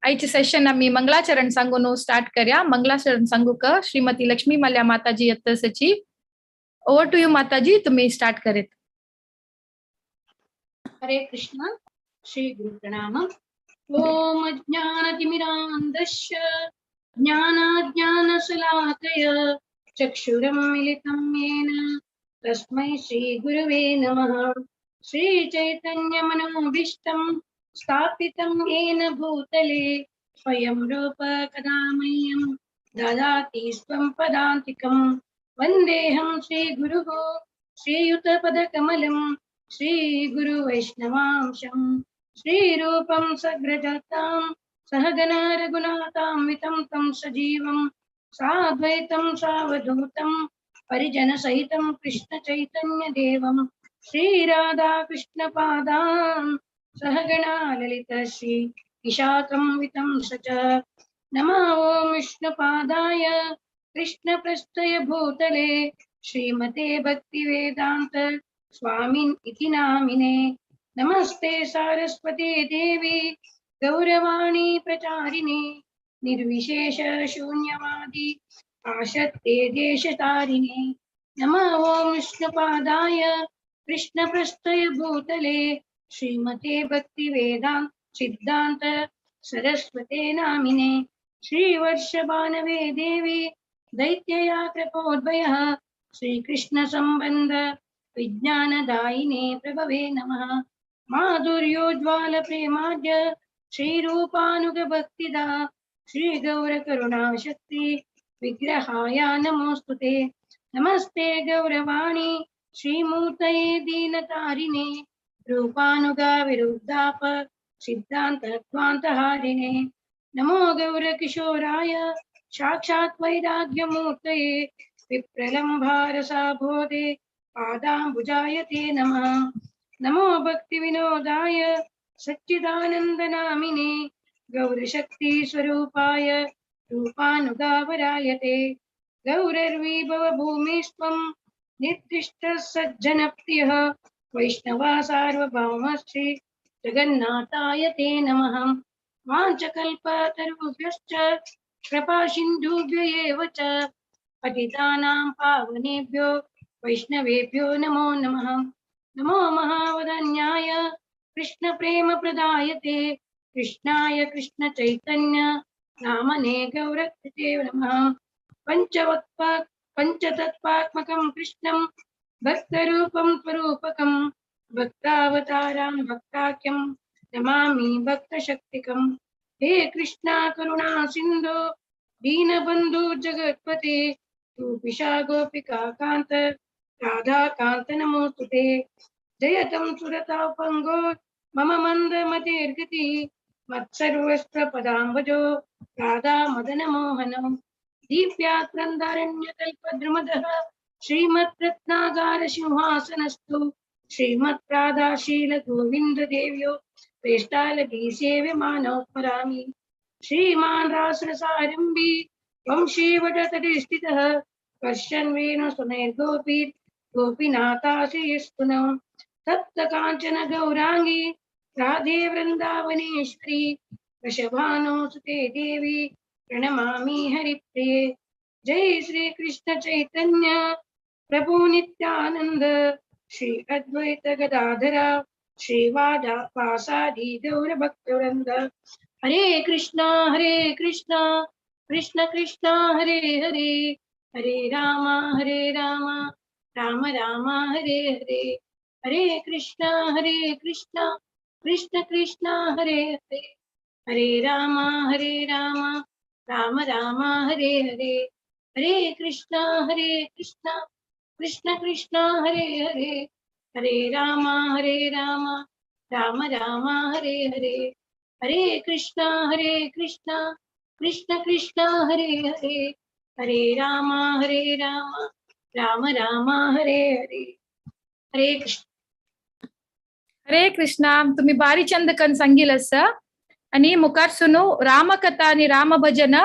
आईचे सेशन आम्ही मंगलाचरण सांगून स्टार्ट करया. मंगलाचरण सांगू का श्रीमती लक्ष्मी मल्या माताजी यत्तसची. ओवर टू यू माताजी, तुम्ही स्टार्ट करेत. हरे कृष्ण. श्री गुरु प्रणाम. ओम ज्ञानतिमिरान्धस्य ज्ञानाज्ञानशलाकय चक्षुरुन्मीलितं येन तस्मै श्री गुरवे नमः. श्री चैतन्य मनोभीष्टं स्थापितं येन भूतले स्वयं रूप कदा मह्यं ददाति स्वं पदान्तिकं. वन्देऽहं श्रीगुरुः श्रीयुतपदकमलं श्री गुरु वैष्णवांशं श्रीरूपं सग्रजातां सहगना रघुनाथान्वितं तं सजीवं साद्वैतं सावधूतं परिजन सहितं कृष्ण चैतन्य देवं श्रीराधाकृष्णपादान् सहगना ललित श्री किशातंवितं सच. नमो ओं विष्णुपादाय कृष्णप्रस्थय भूतले श्रीमते भक्तिवेदान्त स्वामिन् इति नामिने. नमस्ते सारस्वते देवी गौरवाणी प्रचारिणे निर्विशेष शून्यवादी आशत्ते देशतारिणे. नमो ओं विष्णुपादाय कृष्णप्रस्थय भूतले श्रीमते भक्तिवेदान्त सिद्धान्त सरस्वते नामिने. श्रीवर्षभानवे देवी दैत्यया कृपोद्भयः श्रीकृष्ण संबंध विज्ञानदायिने प्रभवे नमः. माधुर्योज्ज्वल प्रेमाद्य श्रीरूपानुग भक्तिदा श्री गौर करुणा शक्ति विग्रहाय नमोस्तुते. नमस्ते गौरवाणी श्रीमूर्तये दीनतारिणे रूपानुगा विरुद्धाप सिद्धांत ध्वान्तहारिणे. नमो गौर किशोराय साक्षात् वैराग्यमूर्तये विप्रलम्भारसाभोदे पादाम्बुजाय ते नमः. नमो भक्ति विनोदाय सच्चिदानन्दनामिने गौरशक्ति स्वरूपाय रूपानुगावराय ते. गौरर्विभव भूमिस्त्वं निर्दिष्टः सज्जनप्रियः वैष्णवा सार्वभौमश्री जगन्नाथाय ते नमः. वाञ्छकल्पतरुभ्यश्च कृपा सिन्धुभ्य एव च पतितानां पावनेभ्यो वैष्णवेभ्यो नमो नमः. नमो महावदन्याय कृष्ण प्रेम प्रदायते कृष्णाय कृष्ण चैतन्य नामने गौरकृते नमः. पंचतत्त्वात्मकं कृष्णं भक्तरूपं स्वरूपकं भक्तावतारां भक्ताख्यं नमामि भक्तशक्तिकं. हे कृष्णा करुणा सिन्धो दीनबन्धु जगत्पते गोपिका गोपिका कांत राधा कांत नमोस्तुते. जयतं सुरतापंगो मम मंद मतिर्गति मत्सर्वस्त्र पदाम्बजो राधा मदन मोहनं. दीप्याक्रन्दारण्यकल्पद्रुमदः श्रीमद्रत्नागार सिंहासनस्तु श्रीमद्राधाशील गोविंद देव्यो प्रेष्टालकी सेव्यमानो स्मरामि. श्रीमान् रासरसारम्भी वंशीवटतटे स्थितः कर्षन् वेणुसुनैर्गोपी गोपीनाथाश्रीस्तुनौ. तप्त काञ्चन गौरांगी राधे वृन्दावनेश्वरी वृषभानुसुते देवी प्रणमामि हरिप्रिये. जय श्री कृष्ण चैतन्य प्रभु नित्यानंद श्री अद्वैत गदाधरा श्रीवासादि गौर भक्तवृंद. हरे कृष्णा कृष्ण कृष्ण हरे हरे हरे राम राम राम हरे हरे. हरे कृष्णा कृष्ण कृष्ण हरे हरे हरे राम राम राम हरे हरे. हरे कृष्णा कृष्ण कृष्ण हरे हरे हरे राम राम राम हरे हरे. हरे कृष्णा कृष्ण कृष्ण हरे हरे हरे राम राम राम हरे हरे. हरे कृष्ण. हरे कृष्णा. तुम्ही बारी चंद कन सांगिलस आणि मुखारसून रामकथा आणि रामभजन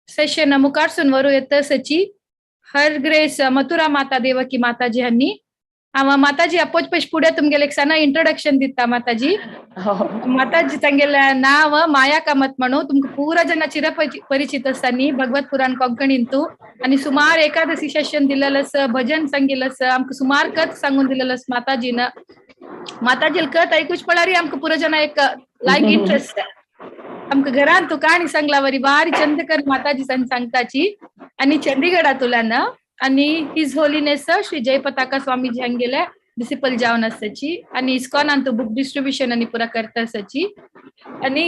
सेशन मुखारसून वरू येतसची. हर ग्रेस मथुरा माता देवकी माताजी हन्नी माताजी अपोज पश पुढे तुमगेले एक सಣ್ಣ इंट्रोडक्शन दिता माताजी. माताजी सांगेला नाव माया कामत म्हणू तुमका पुरा जना चिर परिचित असतानी भगवत पुराण कोंकणींतू आणि सुमार एकादशी सेशन दिलेलंस भजन सांगितलंस आमक सुमार कथ सांगून दिलेलंस माताजीनं. माताजी कथ ऐकूच पळारी आमक पुरा जना एक लाईक इंटरेस्ट आमक घरांतू कहाणी सांगलावरी भारी चंद कर माताजी सांगताची. आणि चंदीगडातुल्यान आणि हिज होलीनेस श्री जयपताका स्वामीजी हंगेले डिसिपल जावन आसची आणि इस्कॉन अंतु बुक डिस्ट्रीब्यूशन आणि पुरा करता आसची आणि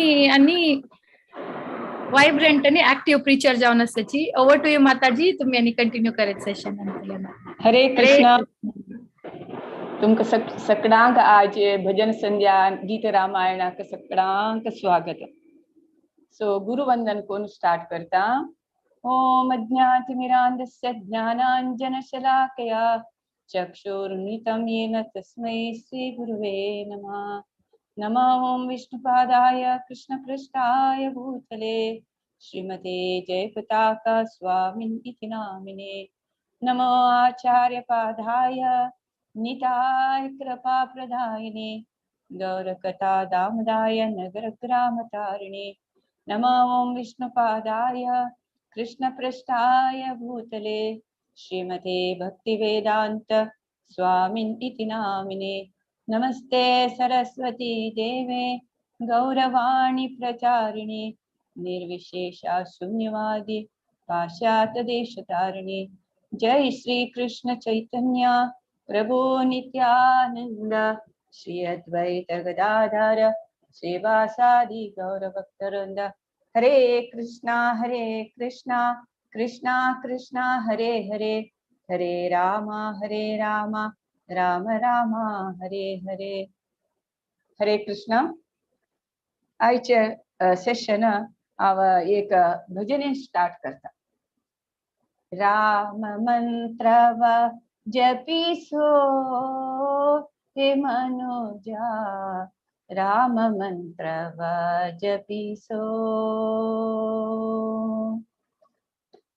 वायब्रेंट आणि ऍक्टिव्ह प्रीचर जावन आसची. ओवर टू यू माताजी, तुम्ही आणि कंटिन्यू करत सेशन. हरे कृष्णा. तुमका सगळ्यांक आज भजन संध्या गीत रामायणाक सगळ्यांक स्वागत. सो गुरुवंदन कोण स्टार्ट करता. ओम अज्ञातिमिरान्धस्य ज्ञानाञ्जनशलाकया चक्षुरुन्मिलितं येन तस्मै श्रीगुरुवे नमः. नमः ओम विष्णुपादाय कृष्णपृष्ठाय भूतले श्रीमते जयपताका स्वामिनिति नामिने. नमो आचार्यपादाय निताय कृपाप्रदायिने गौरकथा दामदाय नगरग्रामतारिणे. नमः ओम विष्णुपादाय कृष्णपृष्ठाय भूतले श्रीमते भक्तिवेदांत स्वामिनिति नामिने. नमस्ते सरस्वती देवे गौरवाणी प्रचारिणे निर्विशेषा शून्यवादी पाश्चात्य देशतारिणे. जय श्री कृष्ण चैतन्य प्रभु नित्यानंद श्री अद्वैत गदाधर श्रीवासादि गौरभक्तवृंद. हरे कृष्णा कृष्णा कृष्णा हरे हरे हरे राम राम राम हरे हरे. हरे कृष्णा. आयचे सेशन हांव एक भजने स्टार्ट करता. राम मंत्रव जपिसो हे मनुजा राम मंत्रव जपिसो.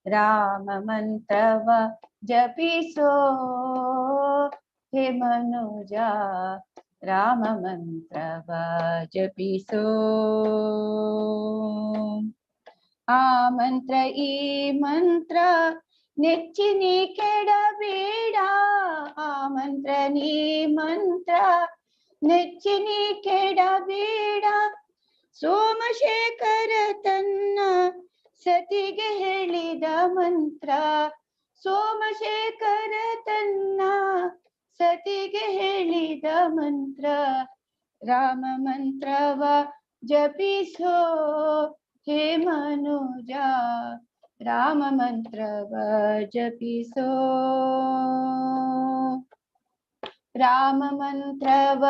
राम मंत्रव जपिसो हे मनुजा राम मंत्रव जपिसो. आ मंत्र ई मंत्र ನೆಚ್ಚಿನಿ ಕೆಡಬೇಡ. ಆ ಮಂತ್ರ ನೀ ಮಂತ್ರ ನೆಚ್ಚಿನಿ ಕೆಡಬೇಡ. ಸೋಮಶೇಖರ ತನ್ನ ಸತಿಗೆ ಹೇಳಿದ ಮಂತ್ರ. ಸೋಮಶೇಖರ ತನ್ನ ಸತಿಗೆ ಹೇಳಿದ ಮಂತ್ರ. ರಾಮ ಮಂತ್ರವ ಜಪಿಸೋ ಹೇ ಮನುಜ राम मंत्रव जपिसो. राम मंत्रव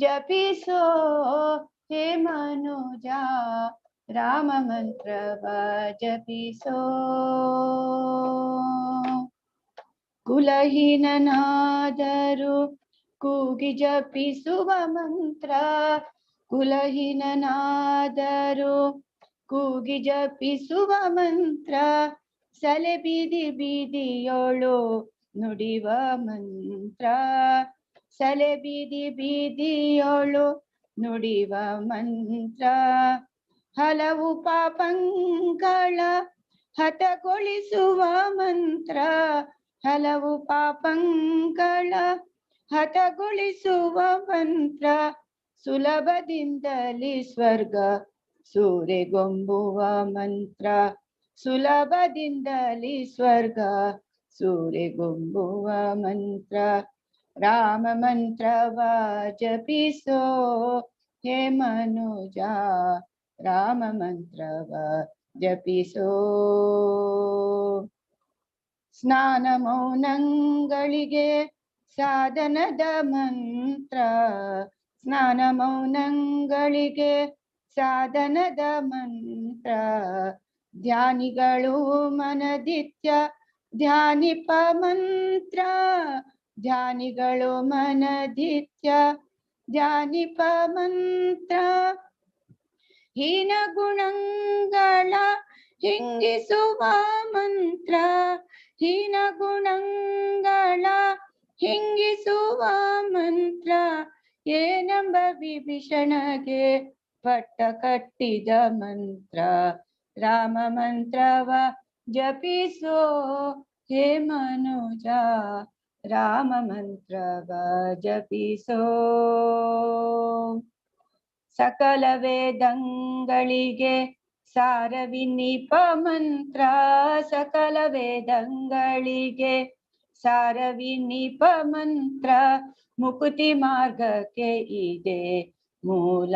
जपिसो हे मनुजा राम मंत्रव जपिसो. ಕುಲಹೀನನಾದರೂ ಕೂಗಿ ಜಪಿಸುವ ಮಂತ್ರ. ಕುಲಹೀನನಾದರೂ ಕೂಗಿ ಜಪಿಸುವ ಮಂತ್ರ. ಸಲೆ ಬೀದಿ ಬೀದಿಯೋಳು ನುಡಿವ ಮಂತ್ರ. ಸಲೆ ಬೀದಿ ಬೀದಿಯೋಳು ನುಡಿವ ಮಂತ್ರ. ಹಲವು ಪಾಪಂಗಳ ಹತಗೊಳಿಸುವ ಮಂತ್ರ. ಹಲವು ಪಾಪಂಗಳ ಹತಗೊಳಿಸುವ ಮಂತ್ರ. ಸುಲಭದಿಂದಲೇ ಸ್ವರ್ಗ ಸೂರೆಗೊಂಬುವ ಮಂತ್ರ. ಸುಲಭದಿಂದಲೇ ಸ್ವರ್ಗ ಸೂರೆಗೊಂಬುವ ಮಂತ್ರ. ರಾಮ ಮಂತ್ರವ ಜಪಿಸೋ ಹೇ ಮನುಜ ರಾಮ ಮಂತ್ರವ ಜಪಿಸೋ. ಸ್ನಾನ ಮೌನಗಳಿಗೆ ಸಾಧನದ ಮಂತ್ರ. ಸ್ನಾನ ಮೌನಗಳಿಗೆ ಸಾಧನದ ಮಂತ್ರ. ಧ್ಯಾನಿಗಳು ಮನದಿತ್ಯ ಧ್ಯಾನಿಪ ಮಂತ್ರ. ಧ್ಯಾನಿಗಳು ಮನದಿತ್ಯ ಧ್ಯಾನಿಪ ಮಂತ್ರ. ಹೀನ ಗುಣಗಳ ಹಿಂಗಿಸುವ ಮಂತ್ರ. ಹೀನ ಗುಣಗಳ ಹಿಂಗಿಸುವ ಮಂತ್ರ ಏನೆಂಬ ವಿಭೀಷಣಗೆ ಪಟ್ಟ ಕಟ್ಟಿದ ಮಂತ್ರ ರಾಮ ಮಂತ್ರವ ಜಪಿಸೋ ಹೇ ಮನುಜ ರಾಮ ಮಂತ್ರವ ಜಪಿಸೋ ಸಕಲ ವೇದಂಗಳಿಗೆ ಸಾರವಿನಿಪ ಮಂತ್ರ ಸಕಲ ವೇದಂಗಳಿಗೆ ಸಾರವಿನಿಪ ಮಂತ್ರ ಮುಕುತಿ ಮಾರ್ಗಕ್ಕೆ ಇದೆ ಮೂಲ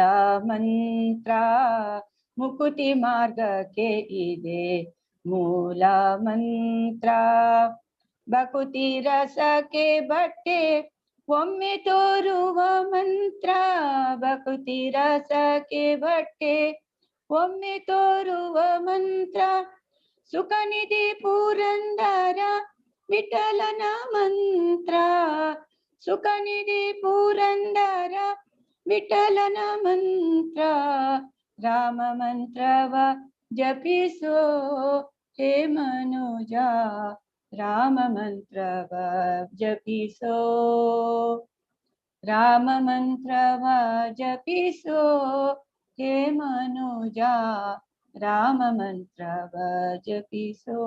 ಮಂತ್ರ ಮುಕುತಿ ಮಾರ್ಗಕ್ಕೆ ಇದೆ ಮೂಲ ಮಂತ್ರ ಭಕುತಿ ರಸಕ್ಕೆ ಬಟ್ಟೆ ಒಮ್ಮೆ ತೋರುವ ಮಂತ್ರ ಭಕುತಿ ರಸಕ್ಕೆ ಬಟ್ಟೆ ಒಮ್ಮೆ ತೋರುವ ಮಂತ್ರ ಸುಖನಿಧಿ ಪುರಂದರ ವಿಠಲನ ಮಂತ್ರ ಸುಖನಿಧಿ ಪುರಂದರ ವಿಠಲನ ಮಂತ್ರ ರಾಮ ಮಂತ್ರವ ಜಪಿಸೋ ಹೇ ಮನುಜ ರಾಮ ಮಂತ್ರವ ಜಪಿಸೋ ರಾಮ ಮಂತ್ರವ ಜಪಿಸೋ ಹೇ ಮನುಜ राम मंत्रव जपिसो।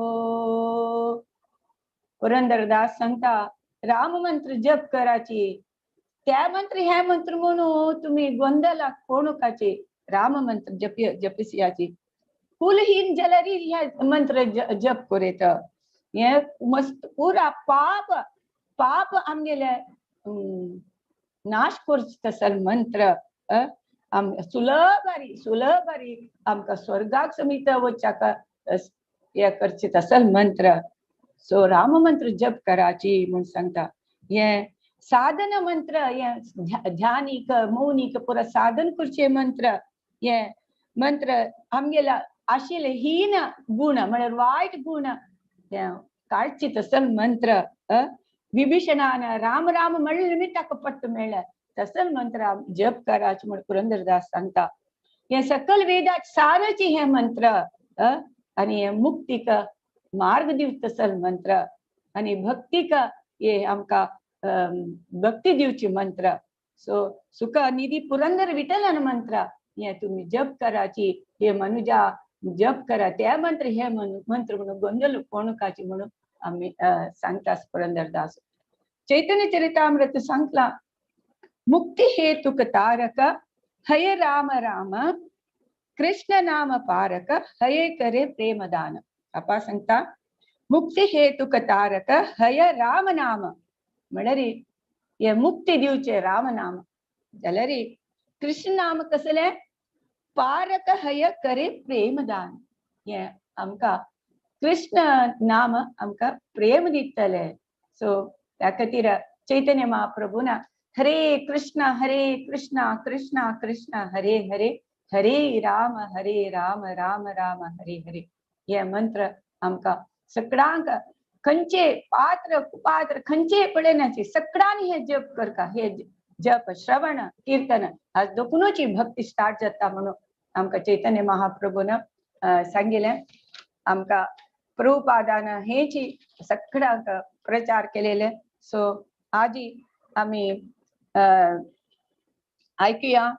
पुरंदरदास सांगता राम मंत्र जप कराची त्या मंत्र ह्या मंत्र म्हणून तुम्ही गोंधळाक कोणुकाचे राम मंत्र जपिसयाची कुलहीन जलरी ह्या मंत्र जप करेत हे मस्त पुरा पाप आमगेले नाश करची तसल मंत्र सुलभारी आमका स्वर्गाक समीत वचाका हे करचे तसल मंत्र सो राम मंत्र जप कराची म्हण सांगता हे साधन मंत्र हे ध्यानिक मौनिक पुरा साधन करचे मंत्र हे मंत्र आमगेला आशिले हीन गुण म्हळ्यार वाईट गुण काढची तसल मंत्र विभीषणान राम राम म्हणले निमित्ताक पट्ट मेळ्ळा तसल मंत्र जप कराच म्हण पुरंदरदास सांगता हे सकल वेदात सारची हे मंत्र आणि हे मुक्तीक मार्ग दिवच तसल मंत्र आणि भक्तीक हे आमका भक्ती दिवची मंत्र सो सुख निधी पुरंदर विठलन मंत्र हे तुम्ही जप कराची हे मनुजा जप करा त्या मंत्र हे मंत्र म्हणून गोंधळ कोणकाची म्हणून आम्ही सांगतास पुरंदरदास चैतन्य चरितामृत सांगला मुक्ति हेतुक तारक हय राम राम कृष्ण नाम पारक हये करे प्रेम दान अपा सांगता मुक्ति हेतुक तारक हय राम नाम म्हणरी हे मुक्ती दिवचे राम नाम जाल्यारी कृष्ण नाम कसले पारक हय करे प्रेम दान हे आमका कृष्ण नाम आमका प्रेम दितले सो त्या खातीर चैतन्य महाप्रभुना हरे कृष्ण कृष्ण कृष्ण हरे हरे हरे राम राम राम हरे हरे हे मंत्र आमका सगळ्यांक खंयचे पात्र कुपात्र खंयचे पळयनाचे सगळ्यांनी हे जप करता हे जप श्रवण कीर्तन आज दोकुनूची भक्ती स्टार्ट जाता म्हणून आमका चैतन्य महाप्रभून सांगिले आमका प्रभुपादान हेची सगळ्यांक प्रचार केलेले सो आजी आम्ही ऐकूया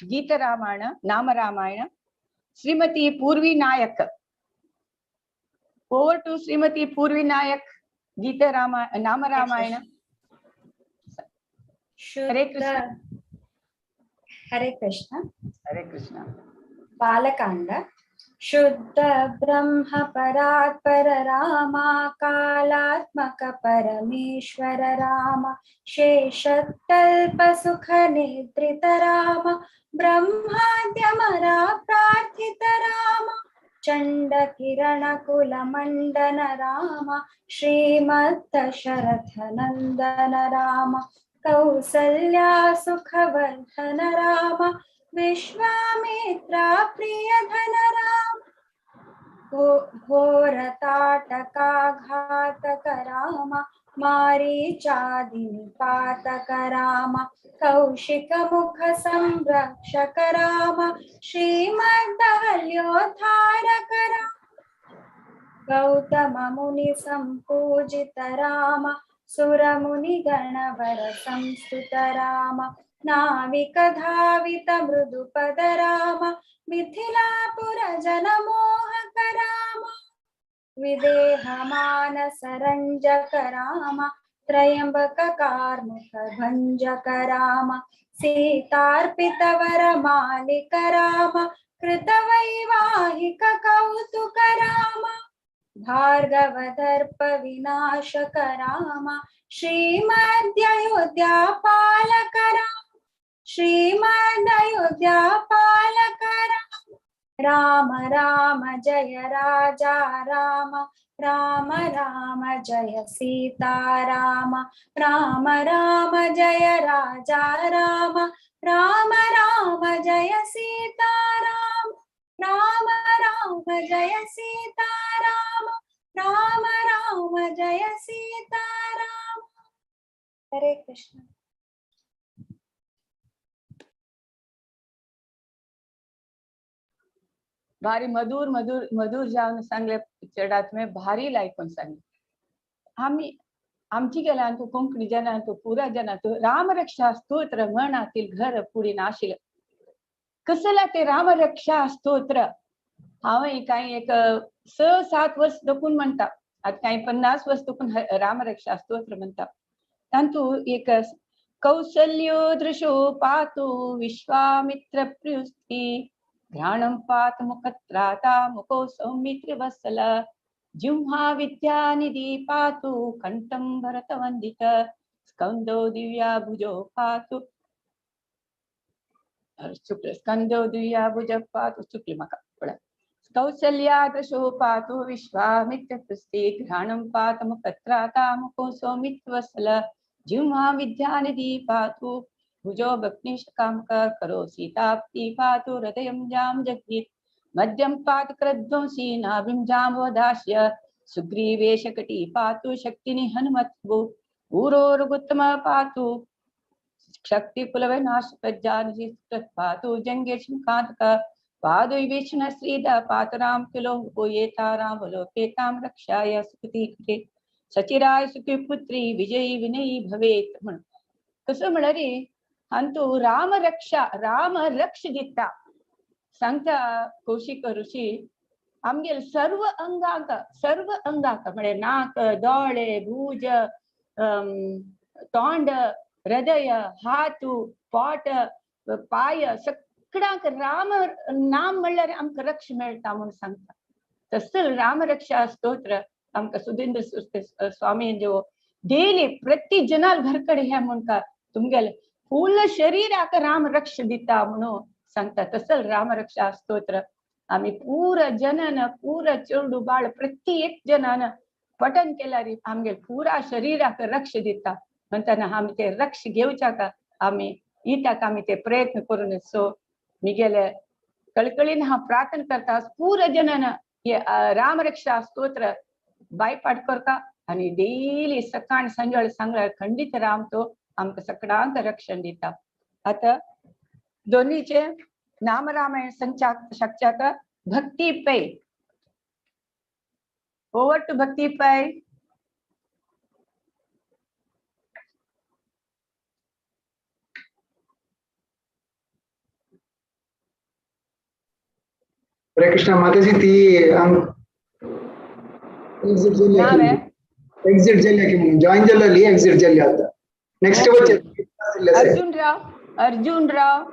गीत रामायण नाम रामायण श्रीमती पूर्वी नायक ओवर टू श्रीमती पूर्वी नायक गीत नाम रामायण हरे कृष्ण हरे कृष्ण हरे कृष्ण बालकांड शुद्ध ब्रह्म परात्पर रामा कालात्मक परमेश्वर राम शेषकल्प सुख निद्रित राम ब्रह्माद्यमरा प्रार्थित राम चंड किरण कुल मंडन राम श्रीमद् दशरथ नंदन राम कौसल्या सुखवर्धन राम विश्वामित्रा प्रियधन राम घोर ताटका घातक राम मारीचादि निपातक राम कौशिक मुख संरक्षक राम श्रीमद्दहल्योद्धारक राम गौतम मुनि संपूजित राम सुरमुनि गणवर संस्तुत राम नाविक धावित मृदुपद राम मिथिलापुर जन मोहक राम विदेह मानस रंजक राम त्रयंबक कार्मुक भंजक राम सीतार्पित वर मालिक राम कृत वैवाहिक कौतुक राम भार्गव दर्प विनाशक राम श्रीमद्योध्या पालक राम श्रीमद्योध्या पालक राम राम जय राजा राम राम राम जय सीता राम राम राम जय राजा राम राम राम जय सीता राम राम राम जय सीता राम राम राम जय सीता राम। हरे कृष्ण। भारी मधुर मधुर मधुर जावन सांगले चेडात में भारी लायकून सांगले आम्ही आमची गेला तू कोंकणी जना तू पुरा जना तू रामरक्षा स्तोत्र मनातील घर पुढे नाशिल कसला ते रामरक्षा स्तोत्र हांवें काही एक 6-7 वर्ष दखून म्हणटा आता काही 50 वर्ष दखून रामरक्षा स्तोत्र म्हणटा तांतू एक कौसल्यो दृशो पातु विश्वामित्र प्रियुस्ति घ्राणं पात मुखत्राता मुखो सौमित्र वत्सल जिह्वा विद्यानिधि पातु कंठं भरत वंदित स्कंदो दिव्या भुजो पातु शुक्ल स्कंदो दिव्या भुज पातु शुक्ल मका कौसल्या दशो पातु विश्वामित्र पुस्ति घ्राणं पात मुखत्राता मुखो सौमित्र वत्सल जिह्वा विद्यानिधि पातु भुजो भक्तिशकाम करो सीताप्ति पातु हृदयं जाम जगीत मध्यम पात क्रध्वंसी नाभिं जामवदास्य सुग्रीवेश कटी पातु शक्तिनि हनुमत्भु ऊरोरुगुत्तम पातु शक्ति कुलविनाश प्रज्ञानिधि पातु जंगेश कांतक पादु विष्णु श्रीदा पातराम किलो कोयेताराम लोकेताम रक्षाय सुकृति कृते सचिराय सुखी पुत्री विजयी विनयी भवेत म्हणून कसं म्हणा रे अंतू राम रक्ष दिता सांगता कौशिक ऋषी आमगेल सर्व अंगाक म्हणजे नाक दोळे भुज तोंड हृदय हातू पोट पाय सगळ्यांक राम नाम म्हणल्यार आमकां रक्ष मेळटा म्हणून सांगता तसं राम रक्षा स्तोत्र आमकां सुधींद्र स्वामी जो डेली प्रति जनाल घरकडे ह्या म्हणटा तुमगेल फुल शरीराक राम रक्ष दिता म्हणून सांगता तसं राम रक्षा स्तोत्र आम्ही पूरा जनन पूरा चेडू बाळ प्रत्येक जनान पठन केल्यार आमगे पुरा शरीराक रक्ष दिता म्हणताना आम्ही ते रक्ष घेवच्या का आम्ही इताक आम्ही ते प्रयत्न करून सो मी गेले कळकळीन हा प्रार्थना करता पूरा जनन हे राम रक्षा स्तोत्र बायपाठ करता आणि डेली सकाळ संजळ सांगल्यार खंडित राम तो आमकां सगळ्यांक रक्षण दिता आता दोन्हीचे नाम रामायण शकच्याक भक्ती पै ओवर टू भक्ती पै हरे कृष्ण माताजी ती एग्जिट जल्ल्या की जॉइन जल्ली एग्जिट जल्ल्या आता नेक्स्ट अर्जुन राव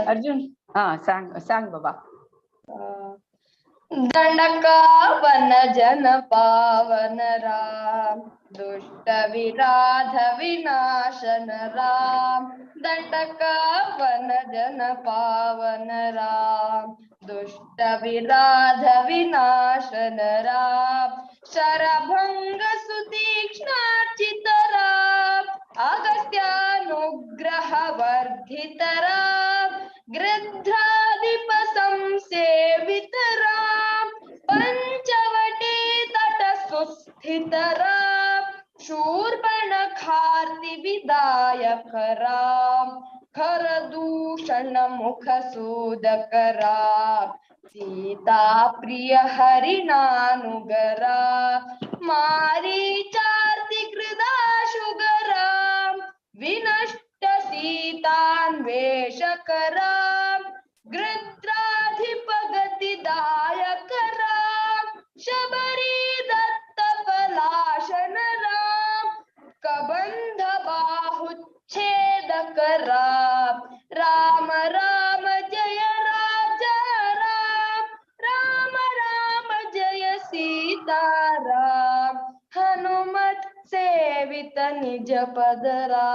अर्जुन सांग बाबा दंडकावन जन पावन राम दुष्ट विराध विनाशन राम दंडकावन जन पावन राम दुष्ट विराध विनाशन राम शरभंग सुतीक्ष्णार्चित राम अगस्त्यानुग्रह वर्धित राम गृध्राधिप संसेवित राम पंचवटी तट सुस्थित राम शूर्पणखार्ति विदायक राम खरदूषण मुख सोदकरा सीता प्रिय हरिणानुगरा मारीचार्ति कृदाशुगरा विनष्ट सीतान्वेषकरा गृध्राधिपगतिदायकरा शबरी दत्त पलाशनरा कबंध बाहुच्छेदकरा राम राम जय राजा राम राम राम जय सीताराम हनुमत सेवित निज पदरा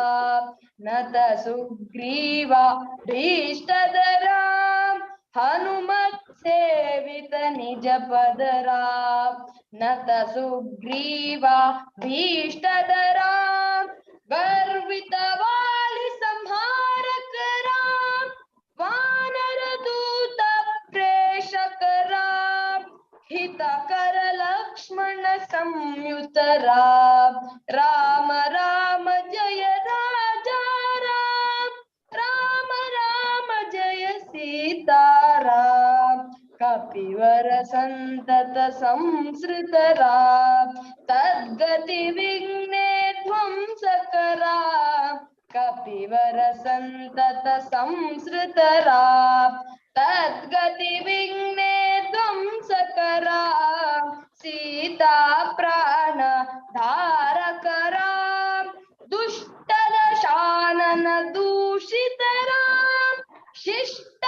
नत सुग्रीवा भीष्टदरा हनुमत सेवित निज पदरा नत सुग्रीवा भीष्टदरा गर्वित वाली संहारक राम वानर दूत प्रेषक राम हितकर लक्ष्मण संयुत राम राम राम जय राजा राम राम राम जय सीताराम कपिवर संतत संसृत राम तद्गति विघ्ने ध्वंसकरा कपिवर संतत संसृत राम तद्गति विघ्ने ध्वंसकरा सीता प्राण धारक राम दुष्ट दशानन दूषित राम शिष्ट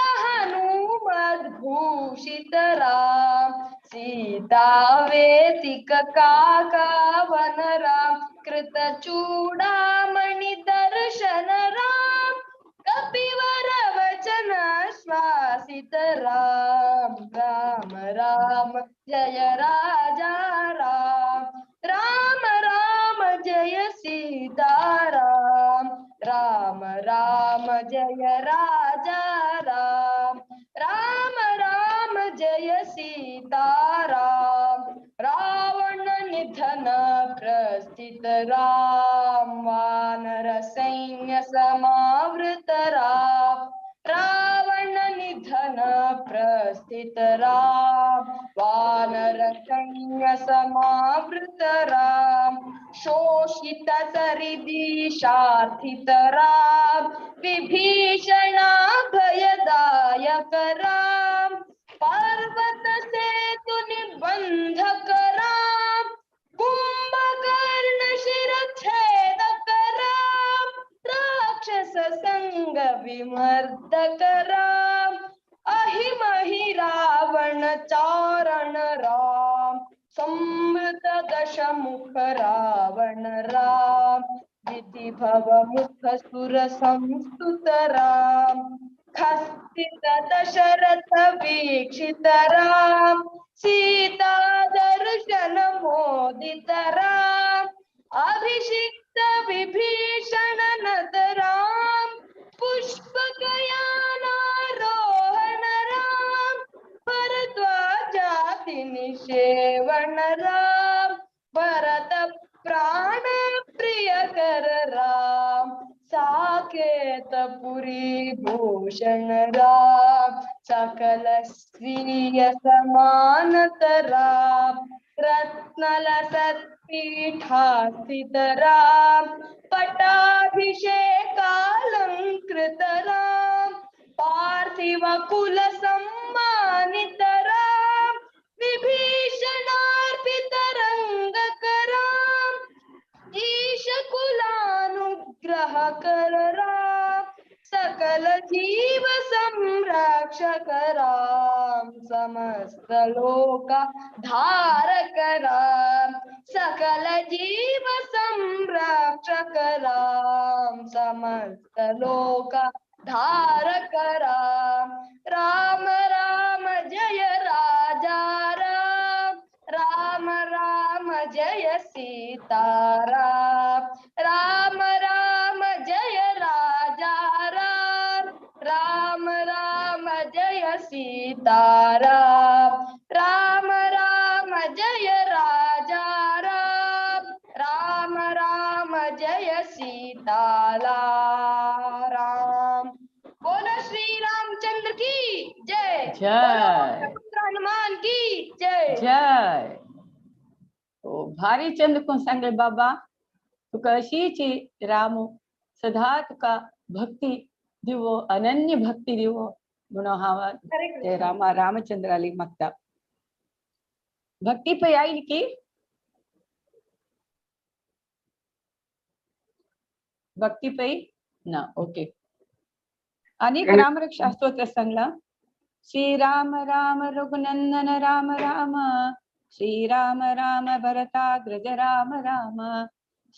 हनुमद्भूषित राम सीता वेतिक काकावन राम कृत चूड़ामणि दर्शन राम कपिवर वचन श्वासित राम राम राम जय राजा राम राम राम जय सीताराम राम राम जय राजा राम राम राम जय सीताराम रावण निधन प्रस्थित राम वानर सैन्य समावृत राम रावण निधन प्रस्थित राम वानर सैन्य समावृत राम शोषित सरिदिशार्थित राम विभीषणा भयदायक राम पर्वत सेतु निबंधक राम कुंभकर्ण शिरच्छेदक राम राक्षस संग विमर्दक राम अहिमहि रावण चारण राम संवृत दशमुख रावण राम विधि भव मुख सुर संस्तुत राम खस्तित दशरथ वीक्षित राम सीता दर्शन मोदित राम अभिषिक्त विभीषण नत राम पुष्पकयानारोहण राम भरद्वाजाति निषेवण राम भरत प्राण प्रिय कर राम साकेतपुरी भूषण राम सकल स्त्रिय समानत राम रत्नलसत् पीठास्थित राम पटाभिषेकालंकृत राम पार्थिव कुल सम्मानित राम विभीषणार्पित रंगक राम ईश कुलानुग्रह कर राम सकल जीव संरक्षक राम समस्त लोका धारक राम सकल जीव संरक्षक राम समस्त लोका धारक राम राम राम जय राजा राम राम राम जय सीताराम राम राम जय राजा राम राम राम जय सीताराम राम राम जय राजा राम राम राम जय सीताराम जय हनुमान की जय. जय. हो भारी चंद कोण सांगले बाबा, तुका अशीची रामू सदा तुका भक्ती दिवो, अनन्य भक्ती दिवो म्हणून हांव ते रामचंद्राली मागता. भक्ती पै आयली की भक्ती पै ना. ओके. अनेक रामरक्षा स्तोत्र सांगला. श्रीराम राम रघुनंदन राम राम, श्रीराम राम भरताग्रज राम राम,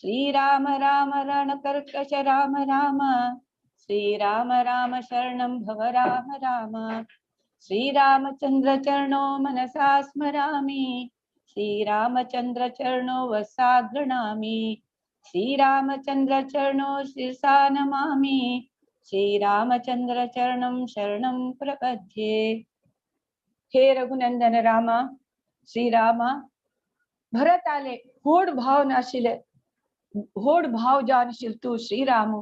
श्रीराम राम रणकर्कश राम राम, श्रीराम राम शरणं भव राम राम, श्रीरामचंद्र चरणो मनसा स्मरामि, श्रीरामचंद्र चरणो वसा गृणामि, श्रीरामचंद्र चरणो शिरसा नमामि, श्रीरामचंद्र चरणं शरणं प्रपद्ये. हे रघुनंदन रामा, श्रीरामा भरत आले होड भाव नाशिले, होड भाव जानशील तू श्रीरामू,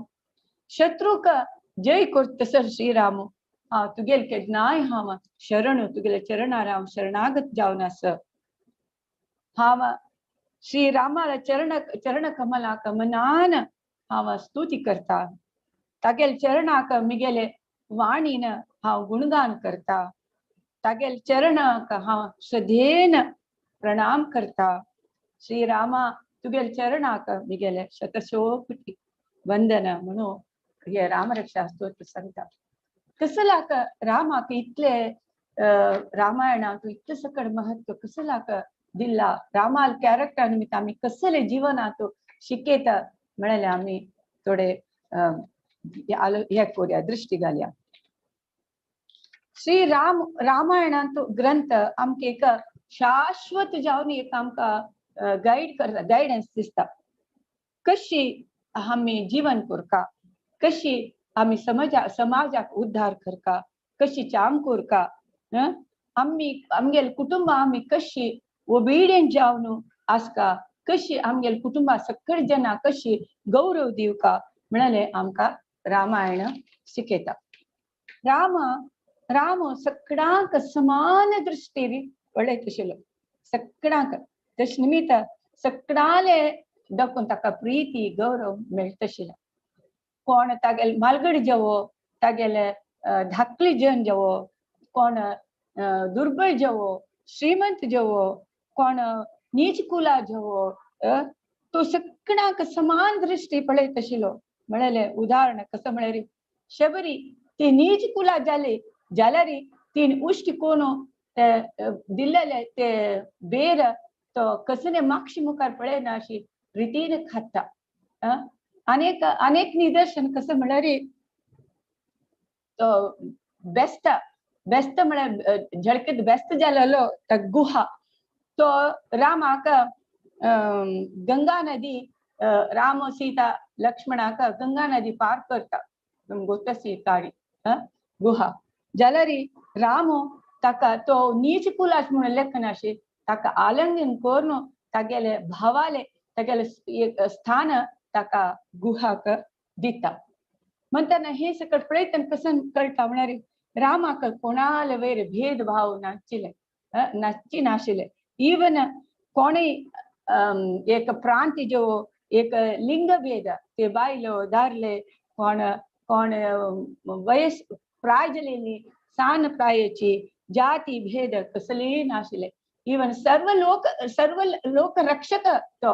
शत्रु का जय करतसर श्रीरामू. हा तुगेल के नाय हाव शरण, तुगेले चरणाराम शरणागत जाऊन अस हाव श्रीरामाला चरण कमलाक मनान हाव स्तुती करता. तागेल चरणाक मिगेले वाणीन हाव गुणगान करता. तागेल चरणाक हाव श्रद्धेन प्रणाम करता. श्रीरामा तुगेल चरणाक मिगेले शतशोकोटी वंदन म्हणून हे रामरक्षा स्तोत्र सांगता. कसलाक रामाक इतले रामायणाक इतले सकड महत्व कसलाक दिला. रामाल कॅरेक्टर निमित्त आम्ही कसले जीवनात शिकेत म्हणाले आम्ही थोडे हे करूया, दृष्टी घालया. श्री रामायणात ग्रंथ आमके एक शाश्वत जावन एक आमका गाईड करता, गायडन्स दिसता. कशी आम्ही जीवन करका, कशी आम्ही समाजाक उद्धार करका, कशी चाम करका, आमगेल कुटुंब आम्ही कशी ओबिडियंट जावन आसका, कशी आमगेल कुटुंबा सकळ जना कशी गौरव दिवका म्हणाले आमका रामायण शिकयता. राम सगळ्यांक समान दृष्टीरी पळयत आशिल्लो. सगळ्यांक तशे निमित्त सगळ्याले दाखोवन ताका प्रीती गौरव मेळत आशिल्लो. कोण तागेले मालगड जावो, तागेले धाकली जन जावो, कोण दुर्बळ जावो, श्रीमंत जावो, कोण नीच कुला जावो, तो सगळ्यांक समान दृष्टी पळयत आशिल्लो. म्हळेले उदाहरण कसं म्हळ्यार शबरी ती नीच कुला जाली जाल्यार तीन उश्ट कोणो दिल्लेले ते बेर तो कसले मागशी मुखार पळयना अशी रितीन खाता. अनेक निदर्शन कसं म्हळ्यार तो बेस्त म्हळ्यार झळकेत बेस्त जालेलो गुहा तो रामाक गंगा नदी राम सीता लक्ष्मणाक गंगा नदी पार करता गोतसी काळी गुहा जाल्यार राम ताका तो नीच कुलास म्हणून लेखनाशी ताका आलिंगन करून तागेले भावाले तागेले एक स्थान ताका गुहाक दिता. म्हणताना हे सकट पळयतना कसं कळटा म्हळ्यार रामाक कोणाले वयर भेदभाव नाची नाशिले. इवन कोणय एक प्रांत जो एक लिंग भेद ते बायलो दारले कोण कोण वयस प्राय जालेली सान प्रायाची जाती भेद कसले नाशिले. इवन सर्व लोक रक्षक तो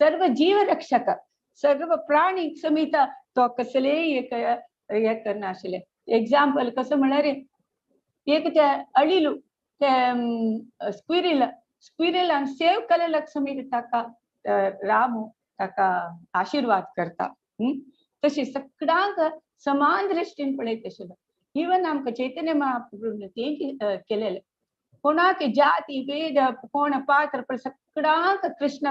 सर्व जीव रक्षक सर्व प्राणी समेत तो कसले एक नाशिले. एग्जाम्पल कसं म्हळ्यार एक ते अळिलू ते स्क्विरिलान सेव केलेल्याक समेत ताका रामू ताका आशीर्वाद करता. तशी सगळ्यांक समान दृष्टीन पळयत आशिल्लो. इवन आमकां चैतन्य महाप्रभून ते केलेले कोणाक जाती भेद कोण पात्र पण सगळ्यांक कृष्ण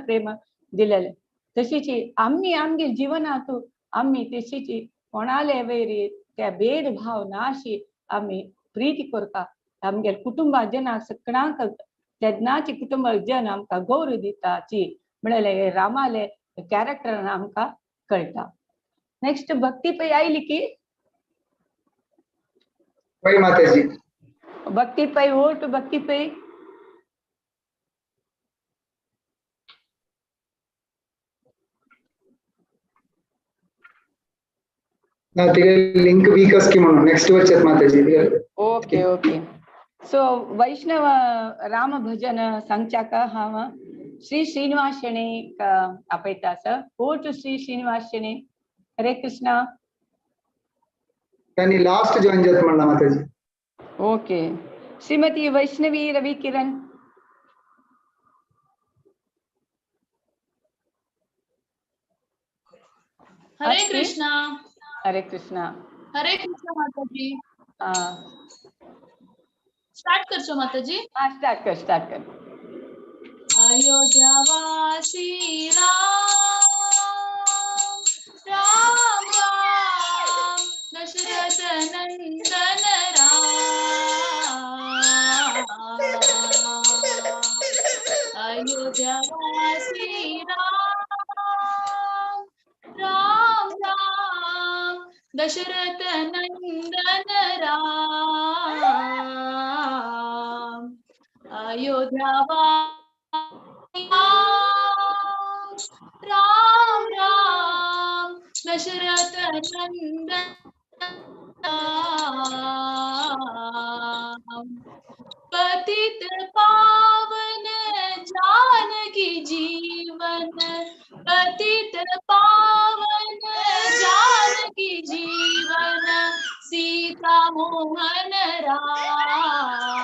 प्रेम दिलेले. तशीची आम्ही आमगे जीवनात आम्ही तशीची कोणाले वैरी त्या भेदभाव नाशी आम्ही प्रीती करता. आमगे कुटुंबा जनाक सगळ्यांक तेन्नाची कुटुंब जन आमकां गौरव दिताची म्हळ्यार रामाले कॅरेक्टर आमकां कळटा. नेक्स्ट भक्ती पै आयली की वही माता जी। भक्ति पै हो तो भक्ति पै ना तिगे लिंक वीकस की म्हणून नेक्स्ट वर्षात माता जी। ओके ओके सो वैष्णव राम भजन संचाक हाव श्री श्रीनिवासने आपयता सर हो टू श्री श्रीनिवासने हरे कृष्णा त्यांनी लास्ट जॉइन जात म्हणला माता जी। ओके श्रीमती वैष्णवी रवि किरण हरे कृष्णा हरे कृष्णा माता जी। हाँ स्टार्ट कर छो माता जी। हाँ स्टार्ट कर अयोध्या वासी राम राम राम दशरथ नंदन राम अयोध्या वासी राम राम राम दशरथ नंदन राम अयोध्या राम राम दशरथ नंदन पतित पावन जानकी जीवन पतित पावन जानकी जीवन सीता मोहन राम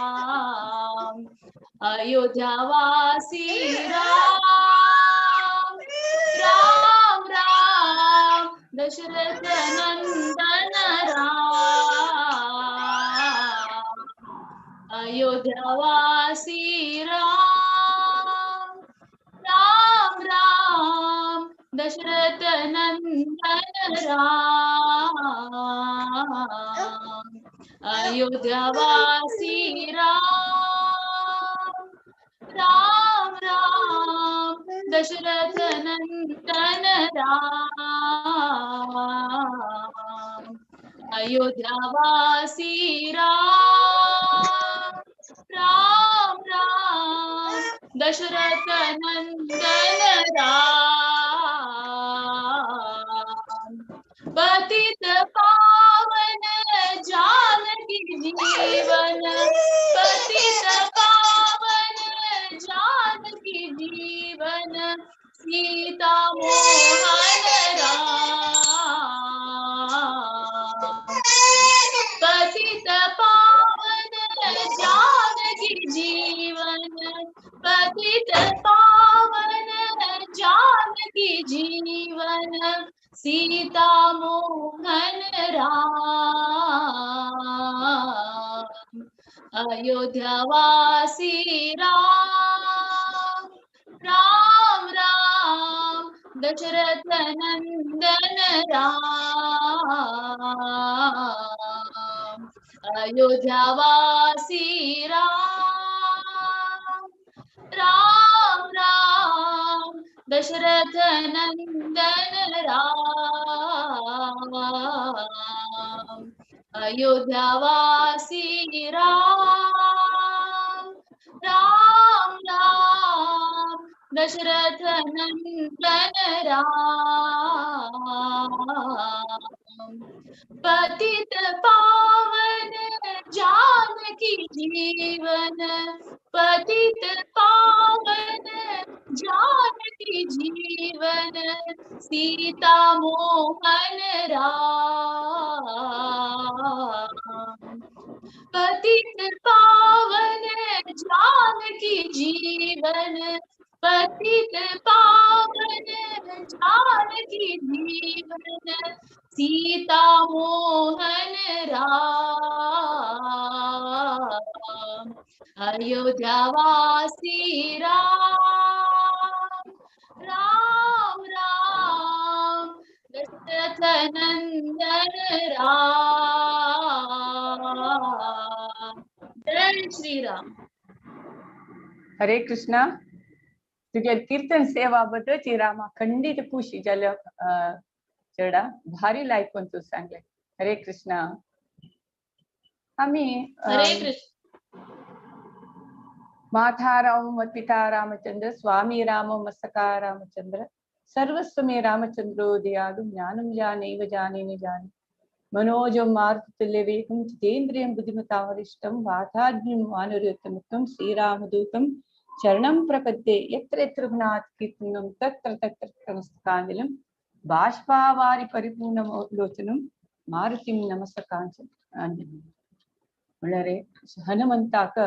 अयोध्या वासी राम राम राम दशरथ नंदन राम अयोध्या वासी राम राम राम दशरथ नंदन राम अयोध्या वासी राम राम राम दशरथ नंदन राम अयोध्या वासी राम राम राम दशरथ नंदन राम पतित पावन जानकी जीवन पतित पावन जानकी जीवन सीता मोहन राम पतित पावन जानकी जीवन पतित पावन जानकी जीवन सीता मोहन राम अयोध्या वासी राम राम राम दशरथ नंदन राम अयोध्या वासी राम राम राम दशरथ नंदन राम अयोध्या वासी राम राम राम दशरथ नंदन राम पतित पावन जानकी जीवन पतित पावन जानकी जीवन सीता मोहन राम पतित पावन जानकी जीवन पतित पावन जानकी जीवन सीता मोहन राम अयोध्या वासी राम राम राम दशरथ नंदन राम जय श्री राम। हरे कृष्णा तुझे कीर्तन सेवा बद्दलची रामा खंडित खुशी झालं चढा भारी लायकून तू सांगले हरे कृष्णा आम्ही हरे कृष्ण. माता राम पिता रामचंद्र स्वामी राम मस्तका रामचंद्र सर्वस्व मे रामचंद्रो दयालु ज्ञानं जानेव जाने न जाने मनोजं मारुततुल्यवेगं जितेन्द्रियं बुद्धिमतां वरिष्ठं वाताज्ञं वानरोत्तमं श्रीरामदूतं चरणं प्रपद्ये यत्र यत्र रघुनाथ कीर्तनं तत्र तत्र नमस्काञ्जलिं बाष्पावारि परिपूर्णलोचनं मारुतिं नमस्काञ्जलिं. म्हणणारे हनुमंताक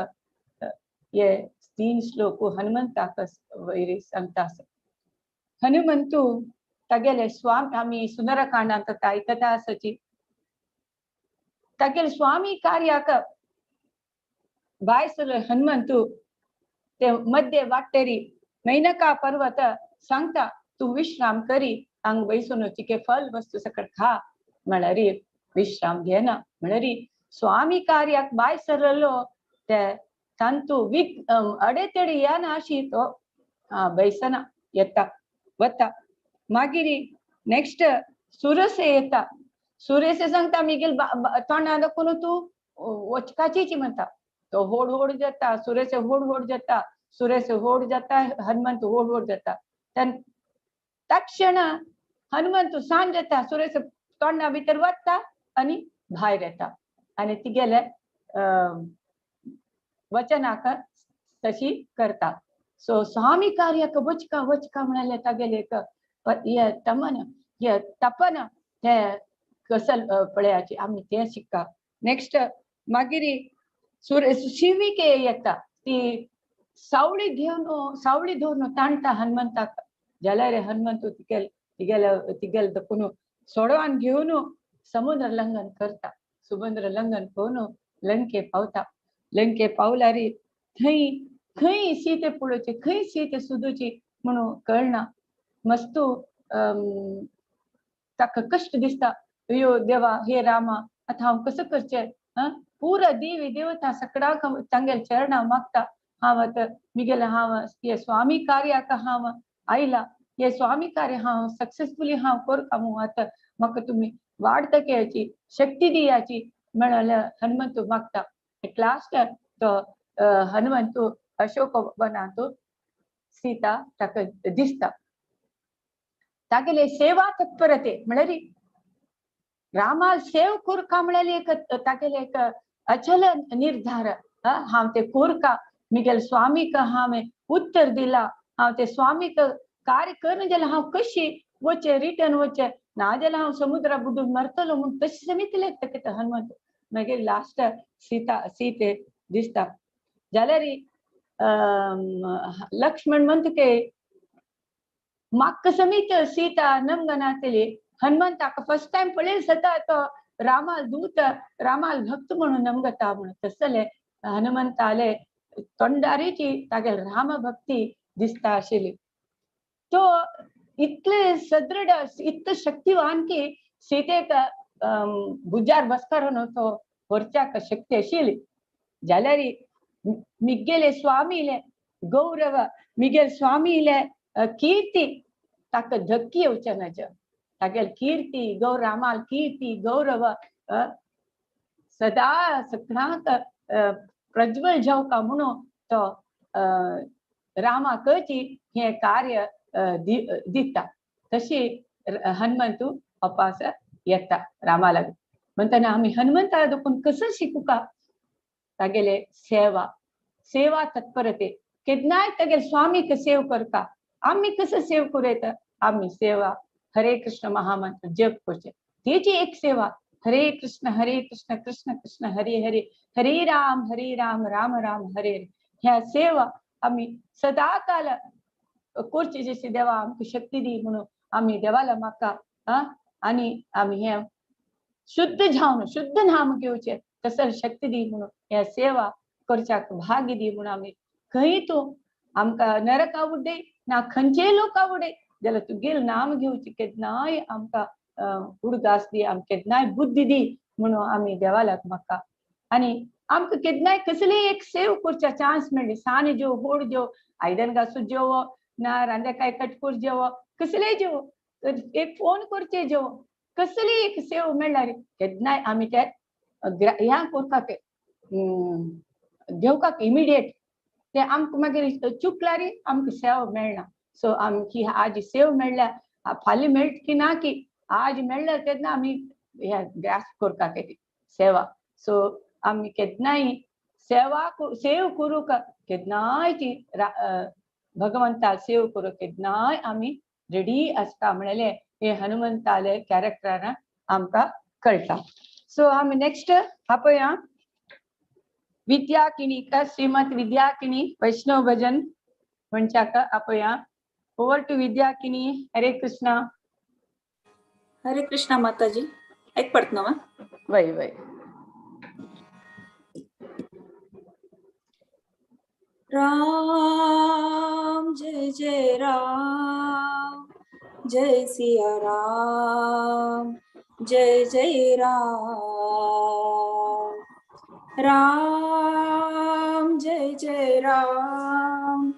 ये 3 श्लोक हनुमंताक वैरे सांगतात. हनुमंतु तगेले स्वामी आम्ही सुंदरकांडांत ऐकता आसची तगेले स्वामी कार्याक बायसर हनुमंतु ते मध्य वाटेरी मैनका पर्वत सांगता तू विश्राम करी अंग बैसून चिके फल वस्तू सकट खा म्हणरी विश्राम घेना म्हणरी स्वामी कार्याक बाय सरलो ते तंतु विक अडेतडी या नाशी तो बैसना येता वता मागिरी नेक्स्ट सुरसे येता सुरेसे सांगता मिगेल तोंडा दाखवून तू वचकाची म्हणता तो होड होड जाता सुरेसे होड होड जाता सुरेसे होड जाता हनुमंत होड होड जाता तक्षण हनुमंत सांज जाता सुरेसे तोंडा भितर वता आणि भायर येता आणि ती गेले वचनाक तशी करता. सो स्वामी कार्याक वचका वचका म्हणाले तागेले ये तमन ये तपन हे कसल पळयाची आम्ही ते शिक्का. नेक्स्ट मागिरी शिविके येता ती सावळी घेऊन ताणता हनुमंताक जाल्यार हनुमंत तिगेल दपुन सोडवान घेऊन समुद्र लंघन करता. समुद्र लंघन करून लंके पावता. लंके पावल्यारी थंय खंय सीते पळोवची खंय सीते सुदूची म्हणून कळना. मस्तू ताका कष्ट दिसता. अयो देवा हे रामा आता हांव कसं करचें पुरा देवी देवता सकडाक तांगेल चरणा मागता. हांव आतां मिगेल हांव हे स्वामी कार्याक हांव आयला हे स्वामी कार्य हांव सक्सेसफुली हांव करता म्हणून आतां म्हाका तुमी वाट दाखयाची शक्ती दियाची म्हणून हनुमंत मागता. एट लास्ट तो हनुमंत अशोक वनांत सीता ताका दिसता. तागेले सेवा तत्परते म्हणल्यार रामाल सेव कोरका म्हणल्यार एक तागेले एक अचल निर्धार हांव ते कोरका मिगेल स्वामीक हांवें उत्तर दिला हांव ते स्वामीक कार्य करना जाल्यार हांव कशी वचे रिटर्न वचे ना जाल्यार हांव समुद्रा बुडून मरतलो म्हणून तशें समितले ताका हनुमंत. मागीर लास्ट सीते दिसता जाल्यार लक्ष्मण म्हणटा की म्हाका समीत सीता नमगनातली हनुमंताक फर्स्ट टाइम पळयलें जाता तो रामाल दूत रामाल भक्त म्हणून नमगता म्हणून तसले हनुमंताले तोंडारीची तागेल राम भक्ती दिसता आशिल्ली. तो इतले सदृढ इतलो शक्तिवान की सीतेक भुजार बसकारून तो व्हरच्याक शक्ती आशिल्ली. जाल्यार मिगेले स्वामीले गौरव मिगेल स्वामीले कीर्ती ताका धक्की येवचे नज तागेल कीर्ती रामाल कीर्ती गौरव सदा सगळ्यांक प्रज्वल जावका म्हणून तो रामाकची हे कार्य दिता. तशी हनुमंतू अपास येता रामाला म्हणताना आम्ही हनुमंता देखून कसं शिकू का तागेले सेवा तत्परते केदनाय तागेले स्वामीक सेव करता. आम्ही कसं सेव करूयेत आम्ही सेवा हरे कृष्ण महामंत्र जप करचे तेची एक सेवा हरे कृष्ण कृष्ण कृष्ण हरे हरे हरे राम राम राम हरे हरे ह्या सेवा आम्ही सदा काल करची जशी देवा आमकां शक्ती दी म्हणून आम्ही देवाला मागता. आणि आम्ही हे शुद्ध जावन शुद्ध नाम घेवचे तसर शक्ती दी म्हणून ह्या सेवा करच्याक भाग्य दी म्हणून आम्ही खंय तू आमकां नरक आवडे ना खंयचे लोक आवडे जाल्यार तुगेल नाम घेवची केदनाय आमकां उडदास दी आमकां केदनाय बुद्धी दी म्हणून आम्ही देवाला मागता. आणि आमकां केदनाय कसले एक सेव करच्या चान्स मेळ्ळी साने जेव होड जेव आयदन घासून जेवो ना रांदे काय कटकूर जेवो कसले जेवो एक फोन करचे जेवो कसली एक सेव मेळ्ळारी केदनाय आम्ही ते ह्या कोरता के देवकाक इमिडिएट ते आमकां मागीर चुकल्यार आमकां सेवा मेळना. सो आमची आज सेवा मेळ्ळ्या फाल्यां मेळट की ना की आज मेळ्ळ्या तेन्ना आमी हे ग्रास्प करता ते सेवा. सो आमी केन्नाय सेव करूंक केन्नाय ती भगवंता सेव करूंक केन्नाय आमी रेडी आसता म्हणलें हे हनुमंताले कॅरेक्टरान आमकां कळटा. सो आमी नेक्स्ट आपया विद्याकिनी श्रीमत विद्याकिनी वैष्णव भजन मंचाक आपया. Over to विद्याकिनी. हरे कृष्णा. हरे कृष्णा माताजी. एक पडतो वय वय. राम जय जय राम, जय सिया राम, जय जय राम. राम जय जय राम,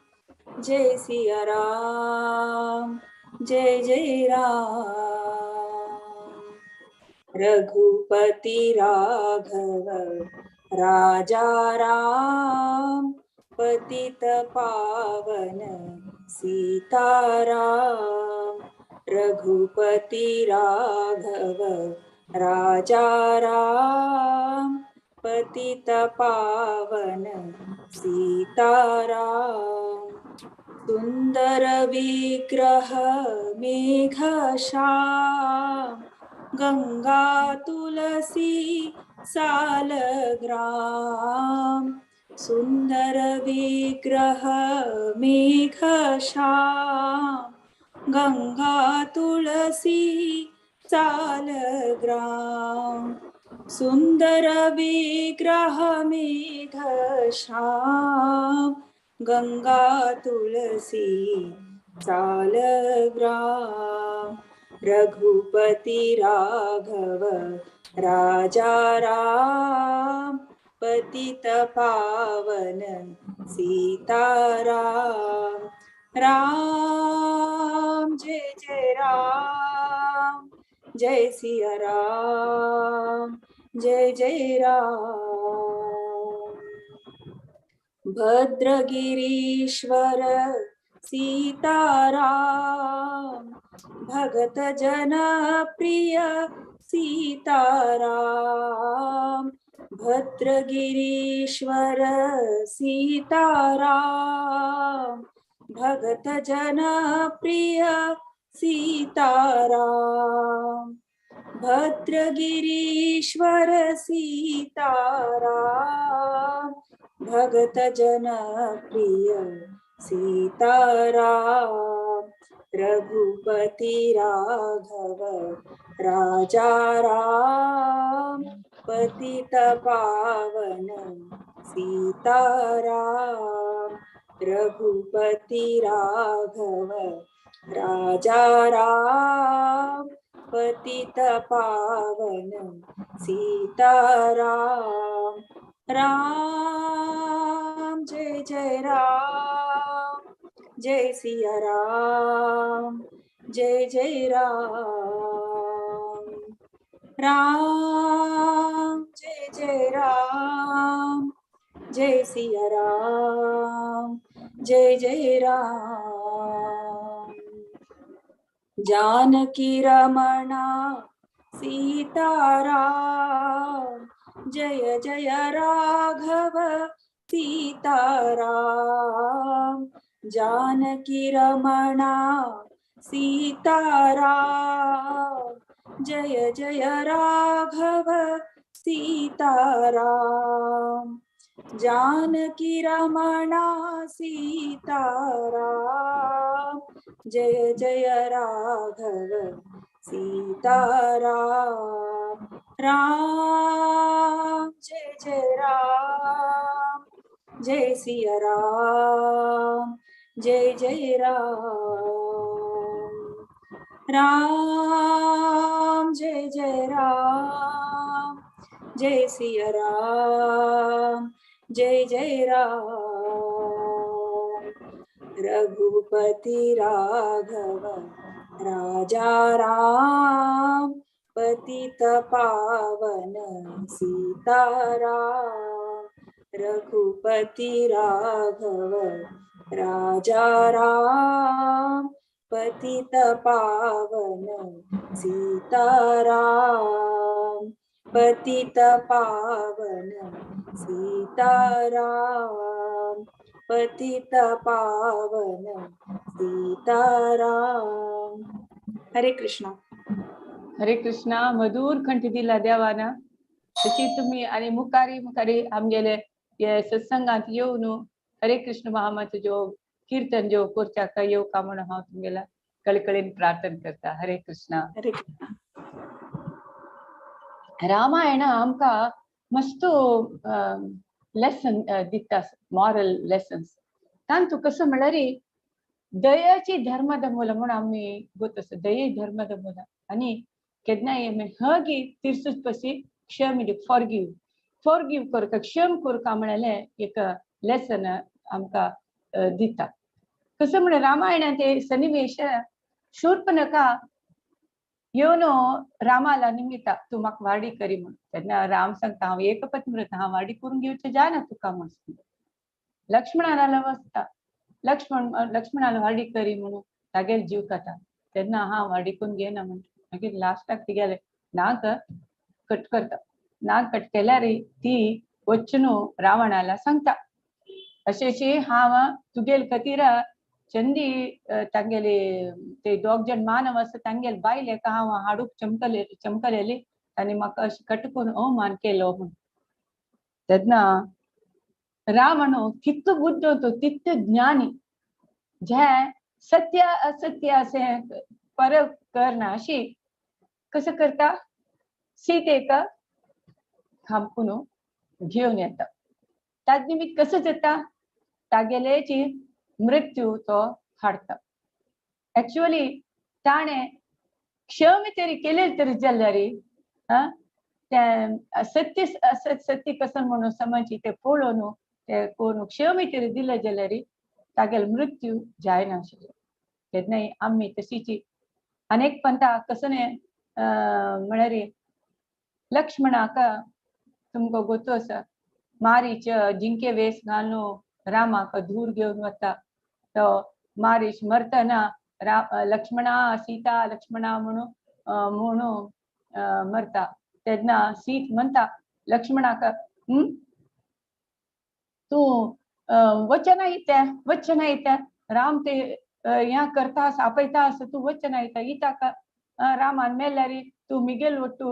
जय सिया राम, जय जय राम. रघुपति राघव राजा राम, पतित पावन सीताराम. रघुपति राघव राजा राम, पतित पावन सीताराम. सुंदर विग्रह मेघश्याम, गंगा तुलसी सालग्राम. सुंदर विग्रह मेघश्याम, गंगा तुलसी सालग्राम. सुंदर विग्रह मेघश्याम, गंगा तुलसी सालग्राम. रघुपति राघव राजा राम, पतित पावन सीताराम. राम जय जय राम, जय सिया राम, जय जय राम. भद्रगिरीश्वर सीताराम, भगत जन प्रिय सीताराम. भद्रगिरीश्वर सीताराम, भगत जन प्रिय सीताराम. भद्रगिरीश्वर सीताराम, भगत जन प्रिय सीताराम. रघुपति राघव राजा राम, पतित पावन सीताराम. रघुपति राघव राजा राम, पतित पावन सीताराम. राम जय जय राम, जय सिया राम, जय जय राम. राम जय जय राम, जय सिया राम, जय जय राम. जानकी रमणा सीताराम, जय जय राघव सीताराम. जानकी रमणा सीताराम, जय जय राघव सीताराम. जानकी रमणा सीताराम, जय जय राघव सीताराम. राम जय जय राम, जय सिया राम, जय जय राम. राम जय जय राम, जय सिया राम, जय जय राम. रघुपति राघव राजा राम, पतित पावन सीताराम, रघुपति राघव राजा राम, पतित पावन सीताराम, पतित पावन सीताराम, पतित पावन सीताराम. हरे कृष्ण. हरे कृष्णा. मधुर कंठ दिला देवाना. तशी तुम्ही आणि मुखारी आमगेले हे सत्संगात येऊन हरे कृष्ण महामंत्र जो कीर्तन जो करच्या येवका म्हणून हांव तुमगेला कळकळीन प्रार्थना करता. हरे कृष्णा. हरे कृष्ण. रामायण आमकां मस्त लेसन दिता, मॉरल लेसन्स. तांतू कसं म्हळ्यार दयाची धर्मದ ಮೂಲ म्हणून आम्ही ಗೊತ್ತಸ दये धर्मದ ಮೂಲ आणि केन्नाय हगी तिरसूच पसी क्षम फॉरगिव करता क्षम करता म्हणाले एक लेसन आमकां दिता. कसं म्हण रामायणात ते सन्निवेश शूर्पणखा येवन रामाला निमिता तू म्हाका वाडी करी म्हणून. तेन्ना राम सांगता हांव एकपत्नी व्रत हांव वाडी करून घेवचें जायना तुका म्हणून. लक्ष्मणाला वचता. लक्ष्मणाला वाडी करी म्हणून तागेले जीव खाता. तेन्ना हांव वाडी करून घेयना म्हणटा. मागीर लास्टाक तिगेले नाक कट करता. नाक कट केल्यार ती वचून रावणाला सांगता अशें हांव तुगेले खातीर चंदी तांगेले ते दोग जण मानव आसा तांगेले बायले हांव हाडूंक चमकलेली आनी म्हाका अशें कटकून अवमान केलो म्हूण. तेन्ना रावण कितलो बुद्दो तो तितलो ज्ञानी, जे सत्य असत्य अशें फरक करना अशी कसं करता सीतेक खांपून घेवन येता. ताजे निमित्त कसं जाता तागेलेची मृत्यू तो हाडता. एक्चुअली ताणें क्षम तरी केले तरी जाल्यार सत्य सत्य कसं म्हणून समजी ते पळोवन ते कोण क्षम तरी दिले जाल्यार तागेले मृत्यू जायना आशिल्लो. तेन्नाय आमी तशीच अनेक पंथा कसं म्हळ्यार लक्ष्मणाक तुमकां गोतो आसा मारीच जिंके वेस घालून रामाक धूर घेवन वता. तो मारीच मरतना लक्ष्मणा सीता लक्ष्मणा म्हणून मरता. तेन्ना सीत म्हणता लक्ष्मणाक तू वचना येता राम ते या करता आपयता असं तू वचना येता रामान मेल्यार तू मिगेल ಒಟ್ಟು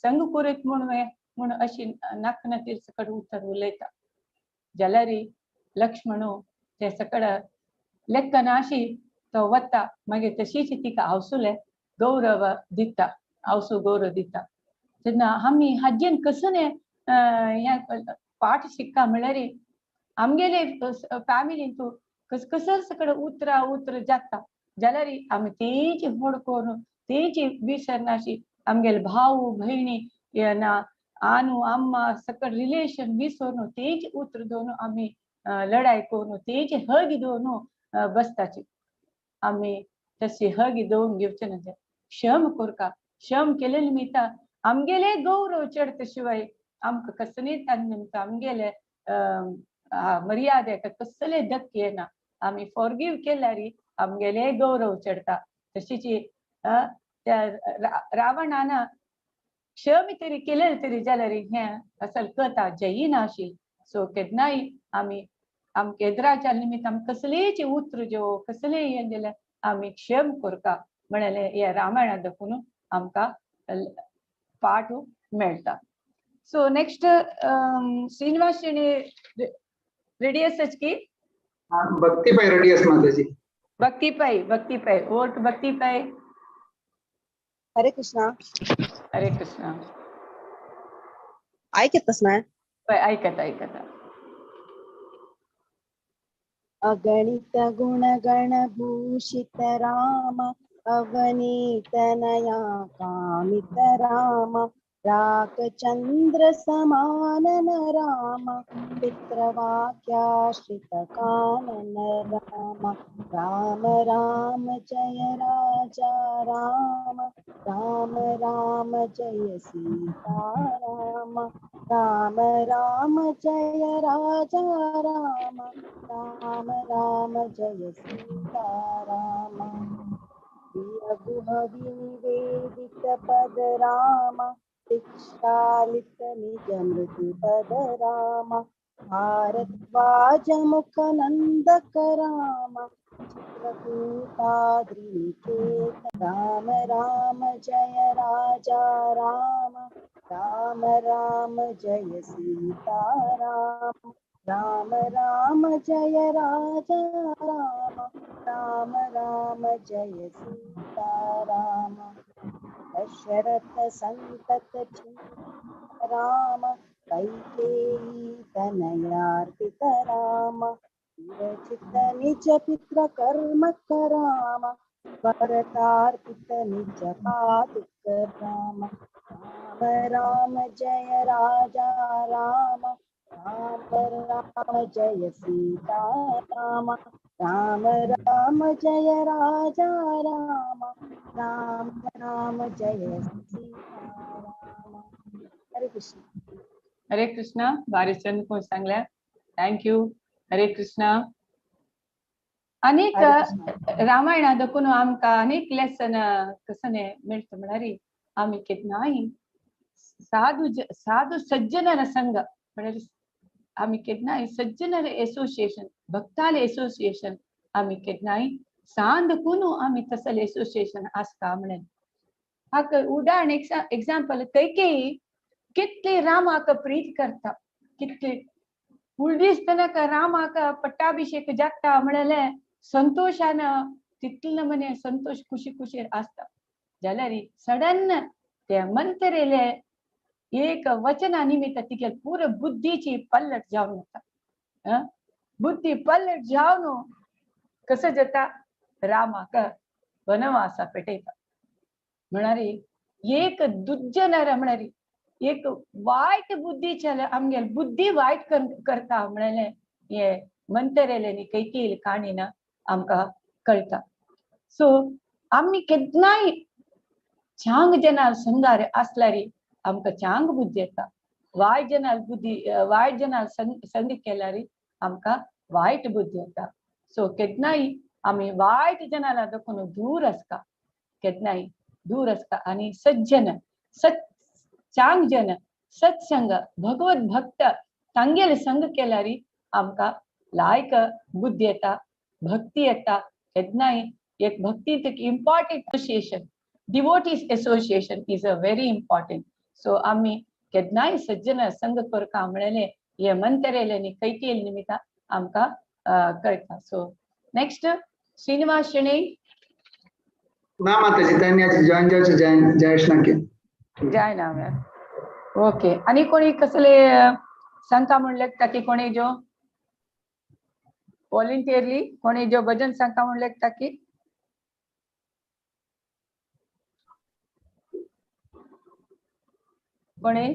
संग करीत म्हणून अशी नाकना ती सकड उतर उलयता. जाल्यार लक्ष्मण ते सकड लेखनाशी तो वता. मागीर तशीच तिका आवसुले गौरव दिता. तेन्ना आमी हाजेन कसं पाठ शिकता म्हळ्यार आमगेले फॅमिलींतू कसं सकड उतर जाता जाल्यार आमी तेंची व्हड करून तेंची विसरनाशी आमगेले भाऊ भयणी आनू आम्मा सकड रिलेशन विसरून तेंची उतर दवरून आमी लढाई करून तेंची हगी दवरून बसताची. आमी तशी हगी दवरून घेवचे ना. क्षम करता. क्षम केले निमित्त आमगेले गौरव चढता शिवाय आमकां कसलीय निमित्त आमगेले मर्यादेक कसले धक्के येना. आमी फॉरगिव केल्यार आमगेले गौरव चढता. तशीच त्या रावणान क्षम तरी केले तरी जाल्यार हें असल कथा जयिना आशिल्ली. सो केन्नाय आमी आमच्या एदराच्या निमित्त आमी कसलेच उतर जो कसले हें जाल्यार आमी क्षम करता म्हणाले हे रामायणांत देखून आमकां पाठ मेळटा. सो नेक्स्ट श्रीनिवास रेडी आसात की? भक्तीपाई रेडी आसा माताजी. भक्तीपाई ओट भक्तीपाई. हरे कृष्णा. हरे कृष्णा. ऐकतच ना? ऐकता. अगणित गुण गण भूषित राम अवनीतनया कामित राम रामचंद्र समानन राम पितृवाक्याश्रित कानन राम राम राम जय राजा राम राम राम जय सीता राम राम राम जय राजा राम राम राम जय सीता राम विनिवेदित पद राम दीक्षालित निज मृदु पद राम भारद्वाज मुख नंदक राम चित्रकूटाद्रिनिकेत राम राम जय राजा राम राम राम जय सीता राम राम राम जय राजा राम राम राम जय सीता राम दशरथ संतत चिंतित राम कैकेयी तनयार्पित राम विरचित निज पितृ कर्म राम भरतार्पित निज पादुक राम राम राम जय राजा राम राम राम जय सीता राम राम राम जय राजा राम राम राम जय सीता राम हरे कृष्ण हरे कृष्ण बारीचंद को सांगल्या थँक्यू हरे कृष्ण अनेक हरे कृष्ण रामायणा देखून आमकां अनेक लेसन कसने मिळत म्हणारी आम्ही केन्नाय साधू सज्जनर संघ म्हणजे आम्ही केन्नाय सज्जनर एसोसिएशन भक्ताल एसोसिएशन आम्ही केन्नाय सांदकून आम्ही तसल एसोसिएशन आसता म्हणून हाक उदाहरण एग्जाम्पल कैकेयी कितली रामाक प्रीत करता कितली उलदिसतना रामाक पट्टाभिषेक जाता म्हणले संतोषान तितले मने संतोष खुशी खुशी आसता जाल्यार सडन ते मंत्रेले एक वचना निमित्त तिगे पूर बुद्धीची पल्लट जावन येता बुद्धी पल्लट जावन कसं जाता रामाक वनवासा पेटयता म्हणारी एक दुज्जनर म्हणारी एक वाईट बुद्धीच्या आमगे बुद्धी वाईट करता म्हणाले हे मंतरेले कैकेयी काणीन आमकां कळटा सो आम्ही केन्नाय चांग जनाल संगार असल्यार आमकां चांग बुद्धी येता वायट जनाल संग केल्यार आमकां वायट बुद्धी येता सो केन्नाय आम्ही वायट जनाला देखून दूर आसता केन्नाय दूर आसता आणि सज्जन चांग जन सत्संग भगवत भक्त तांगेल संग केल्यार आमकां लायक बुद्धी येता भक्ती येता केन्नाय एक भक्ती important association devotees association is a very important so आम्ही केन्नाय सज्जन संग करता म्हणले हे मंतरेले कैकेयी निमित्त आमकां कळटा सो नेक्स्ट श्रीनिवास शेणे ना माताजी त्यांनी जॉइन जावचे जयेश नाके जाय ना ओके आणि कोणी कसले सांगता म्हणले ताकी कोणी जो वॉलंटियरली कोणी जो भजन सांगता म्हणले ताकी कोणी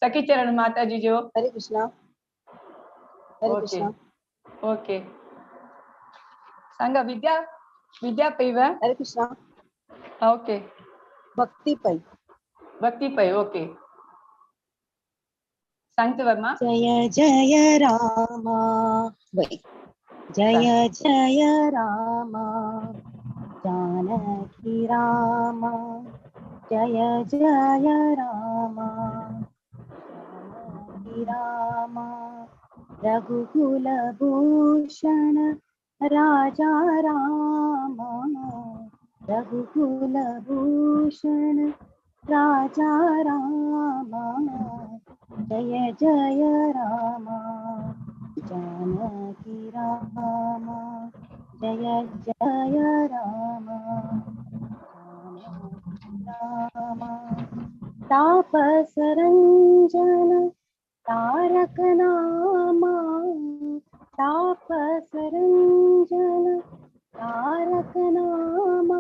सखी चरण माताजी जो हरे कृष्ण हरे ओके कृष्ण ओके सांगा विद्या पैवा हरे कृष्ण ओके भक्ती पै भक्ती पै ओके सांगते वर्मा जय जय राम वै जय जय राम जानकी राम जय जय राम जानकी राम रघुकुल भूषण राजा राम रघुकुल भूषण राजा राम जय जय राम जानकी राम जय जय राम जानकी राम तापस रंजन तारक नामा तापसरञ्जन तारक नामा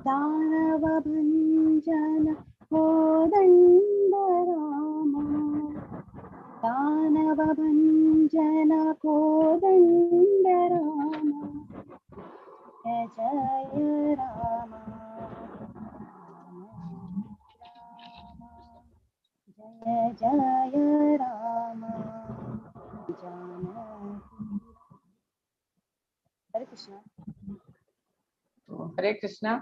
दानव भञ्जन कोदण्ड रामा दानव भञ्जन कोदण्ड रामा जय जय राम जय जय राम जानकी हरे कृष्ण हरे कृष्ण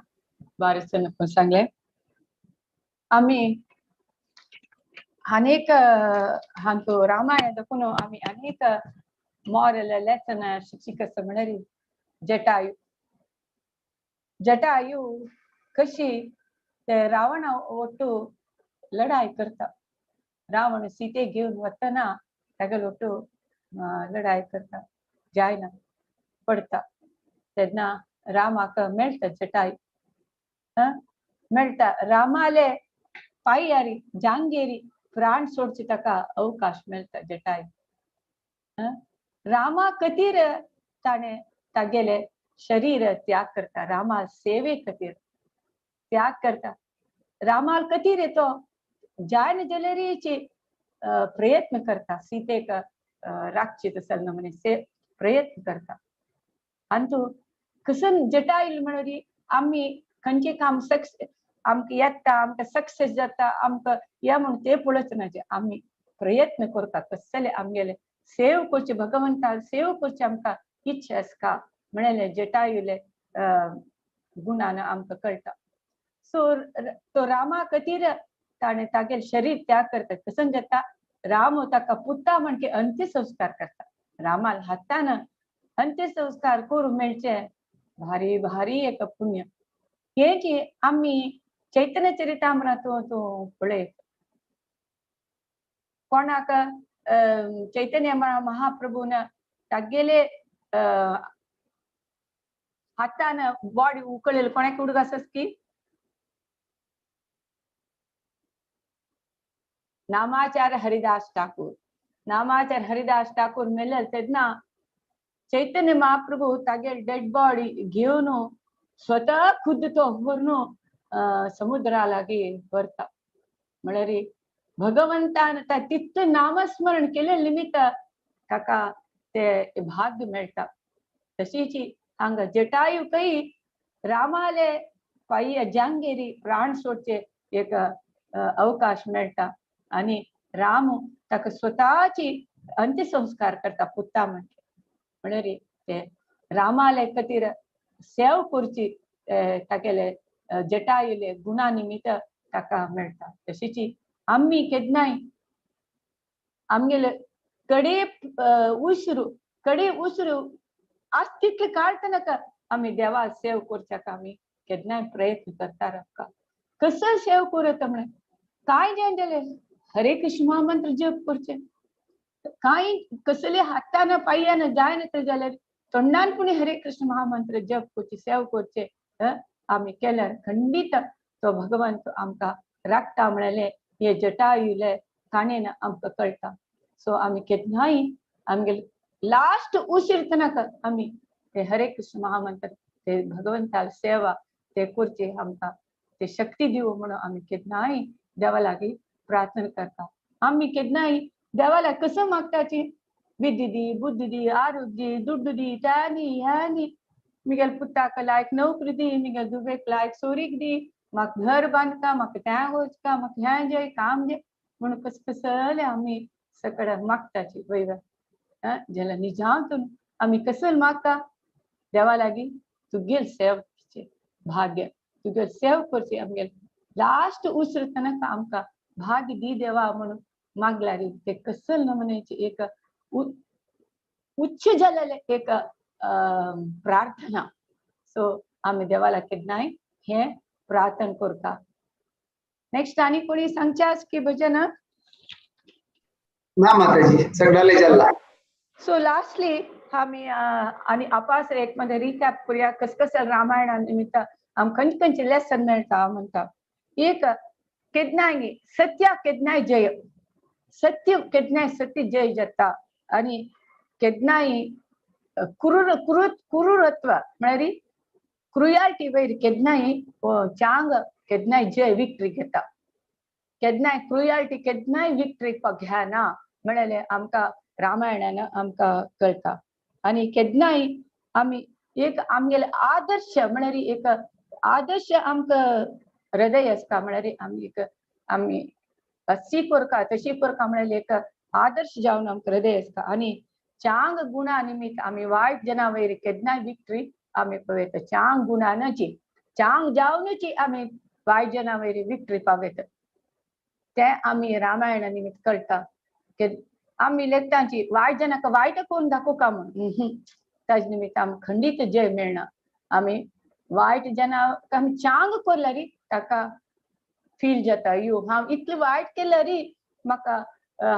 बारीसन सांगले आम्ही अनेक हांतो रामायण देखून आम्ही अनेक मॉरल लेसन शिक्षिक म्हणरी जटायू जटायू कशी ते रावण ಒಟ್ಟು लढाई करता रावण सीते घेऊन वतना तागेल ಒಟ್ಟು लढाई करता जायना पडता तेन्ना रामाक मेळटा जटायू मेळटा रामाले पाययारी जांगेरी प्राण सोडची ताका अवकाश मेळटा जटायू रामा खातीर ताणे तागेले शरीर त्याग करता रामा सेवे खातीर त्याग करता रामाल खातीर येतो जायन जलेरीची प्रयत्न करता सीतेक राखची तसल म्हणे प्रयत्न करता अंतु कसन जटायू म्हणरी आम्ही खंयचे काम सक्सेस आमकां येता आमकां सक्सेस जाता आमकां या म्हण ते पळोवच ना आम्ही प्रयत्न करता कसले आमगेले सेव करचे भगवंता सेव करचे आमकां इच्छा आसका म्हणले जटायूले गुणान आमकां कळटा सो तो रामा खातीर ताणे तागेले शरीर त्याग करता कसन जाता राम ताका पुता म्हणके अंत्यसंस्कार करता रामाल हातान अंत्यसंस्कार करून मेळचे भारी भारी एक पुण्य हे की आम्ही चैतन्य चरितामृतांतूं पळयत कोणाक चैतन्य महाप्रभून तागेले हातान बॉडी उकळेल कोणाक उडक आसत की नामाचार्य हरिदास ठाकूर मेलल तेन्ना चैतन्य महाप्रभू तागेले डेड बॉडी घेवन स्वतः खुद तो व्हरून समुद्रा लागी व्हरता म्हळ्यार भगवंतान तितक नामस्मरण केले निमित्त ताका ते भाग्य मेळटा तशीच हांगा जटायू कई रामाले पाय्य जांगेरी प्राण सोडचे एक अवकाश मेळटा आणि राम ताका स्वताची अंत्यसंस्कार करता पुता म्हळ्यार ते रामाले खातीर सेव करची तागेले जटायूले गुणा निमित्त ताका मेळटा तशीच आम्ही केन्नाय आमगेले कडे उसरू आज तितले काळतनाक आम्ही देवा सेव करच्याक आम्ही केन्नाय प्रयत्न करता रावका कसं सेव करता म्हणे काय जाले हरे कृष्ण महामंत्र जप करचे काय कसले हातान पाययान जायना तर जाल्यार तोंडान पुणे हरे कृष्ण महामंत्र जप करचे सेव करचे आम्ही केल्यार खंडित तो भगवंत आमकां राखता म्हणले हे जटायूले काणेन आमकां कळटा सो आम्ही केन्नाय आमगेले लास्ट उशीरतनाक आम्ही ते हरे कृष्ण महामंत्र ते भगवंता सेवा ते करचे आमकां ते शक्ती दिवं म्हणून आम्ही केन्नाय देवा लागी प्रार्थना करता आम्ही केन्नाय देवाला कसं मागताची विद्या दी बुद्धी दी आरोग्य दी दुड्डू दी त्यानी ह्यानी मिगेल पुताक लायक नोकरी दी मिगेल दुबेक लायक सोरीक दी म्हाका घर बांदता म्हाका त्या वचका म्हाका ह्या जे काम जे म्हणून कसले आम्ही सकड मागताची वैव जाल्यार निजांतून आम्ही कसल मागता देवा लागी तुगेल सेव करचे भाग्य तुगेल सेव करचे आमगेल लास्ट उसरतनाक आमकां भाग्य दी देवा म्हणून मागल्यार ते कसल नमुन्याची एक उच्च जालेले एक प्रार्थना सो आम्ही देवाला केन्नाय हे प्रार्थना करता नेक्स्ट आनी कोणी सांगच्यास की भजन ना माताजी सगळ्याला चल्ला सो लास्टली आम्ही आणि अपास एक मध्ये रिकॅप करूया कस रामायणा निमित्त खंयचे लेसन मेळटा म्हणटा एक केन्नाय सत्य केन्नाय जय सत्य केन्नाय सत्य जय जाता आणि केदनाय क्रूरत्व म्हळ्यार क्रुयालिटी वयर केदनाय चांग केदनाय जय विक्ट्री घेता केदनाय क्रुयालिटी केदनाय विक्ट्री घेना म्हळ्यार आमकां रामायणान आमकां कळटा आनी केदनाय आमी एक आमगेले आदर्श म्हळ्यार एक आदर्श आमकां हृदय आसता म्हळ्यार आमी अशी करता तशी करता म्हळ्यार एक आदर्श जावन आमकां हृदय आसता आनी चांग गुणा निमित्त आमी वायट जना वयर केदनाय विक्ट्री आमी पळयता चांग गुणांची चांग जावनूच आमी वायट जना वयर विक्ट्री पावयता ते आमी रामायणा निमित्त कळटा आमी लेखताची वायट जनाक वायट करून दाखोवका म्हूण ताजे निमित्त आमकां खंडीत जय मेळना आमी वायट जनाक आमी चांग करल्यार ताका फील जाता यो हांव इतलें वायट केलें रे म्हाका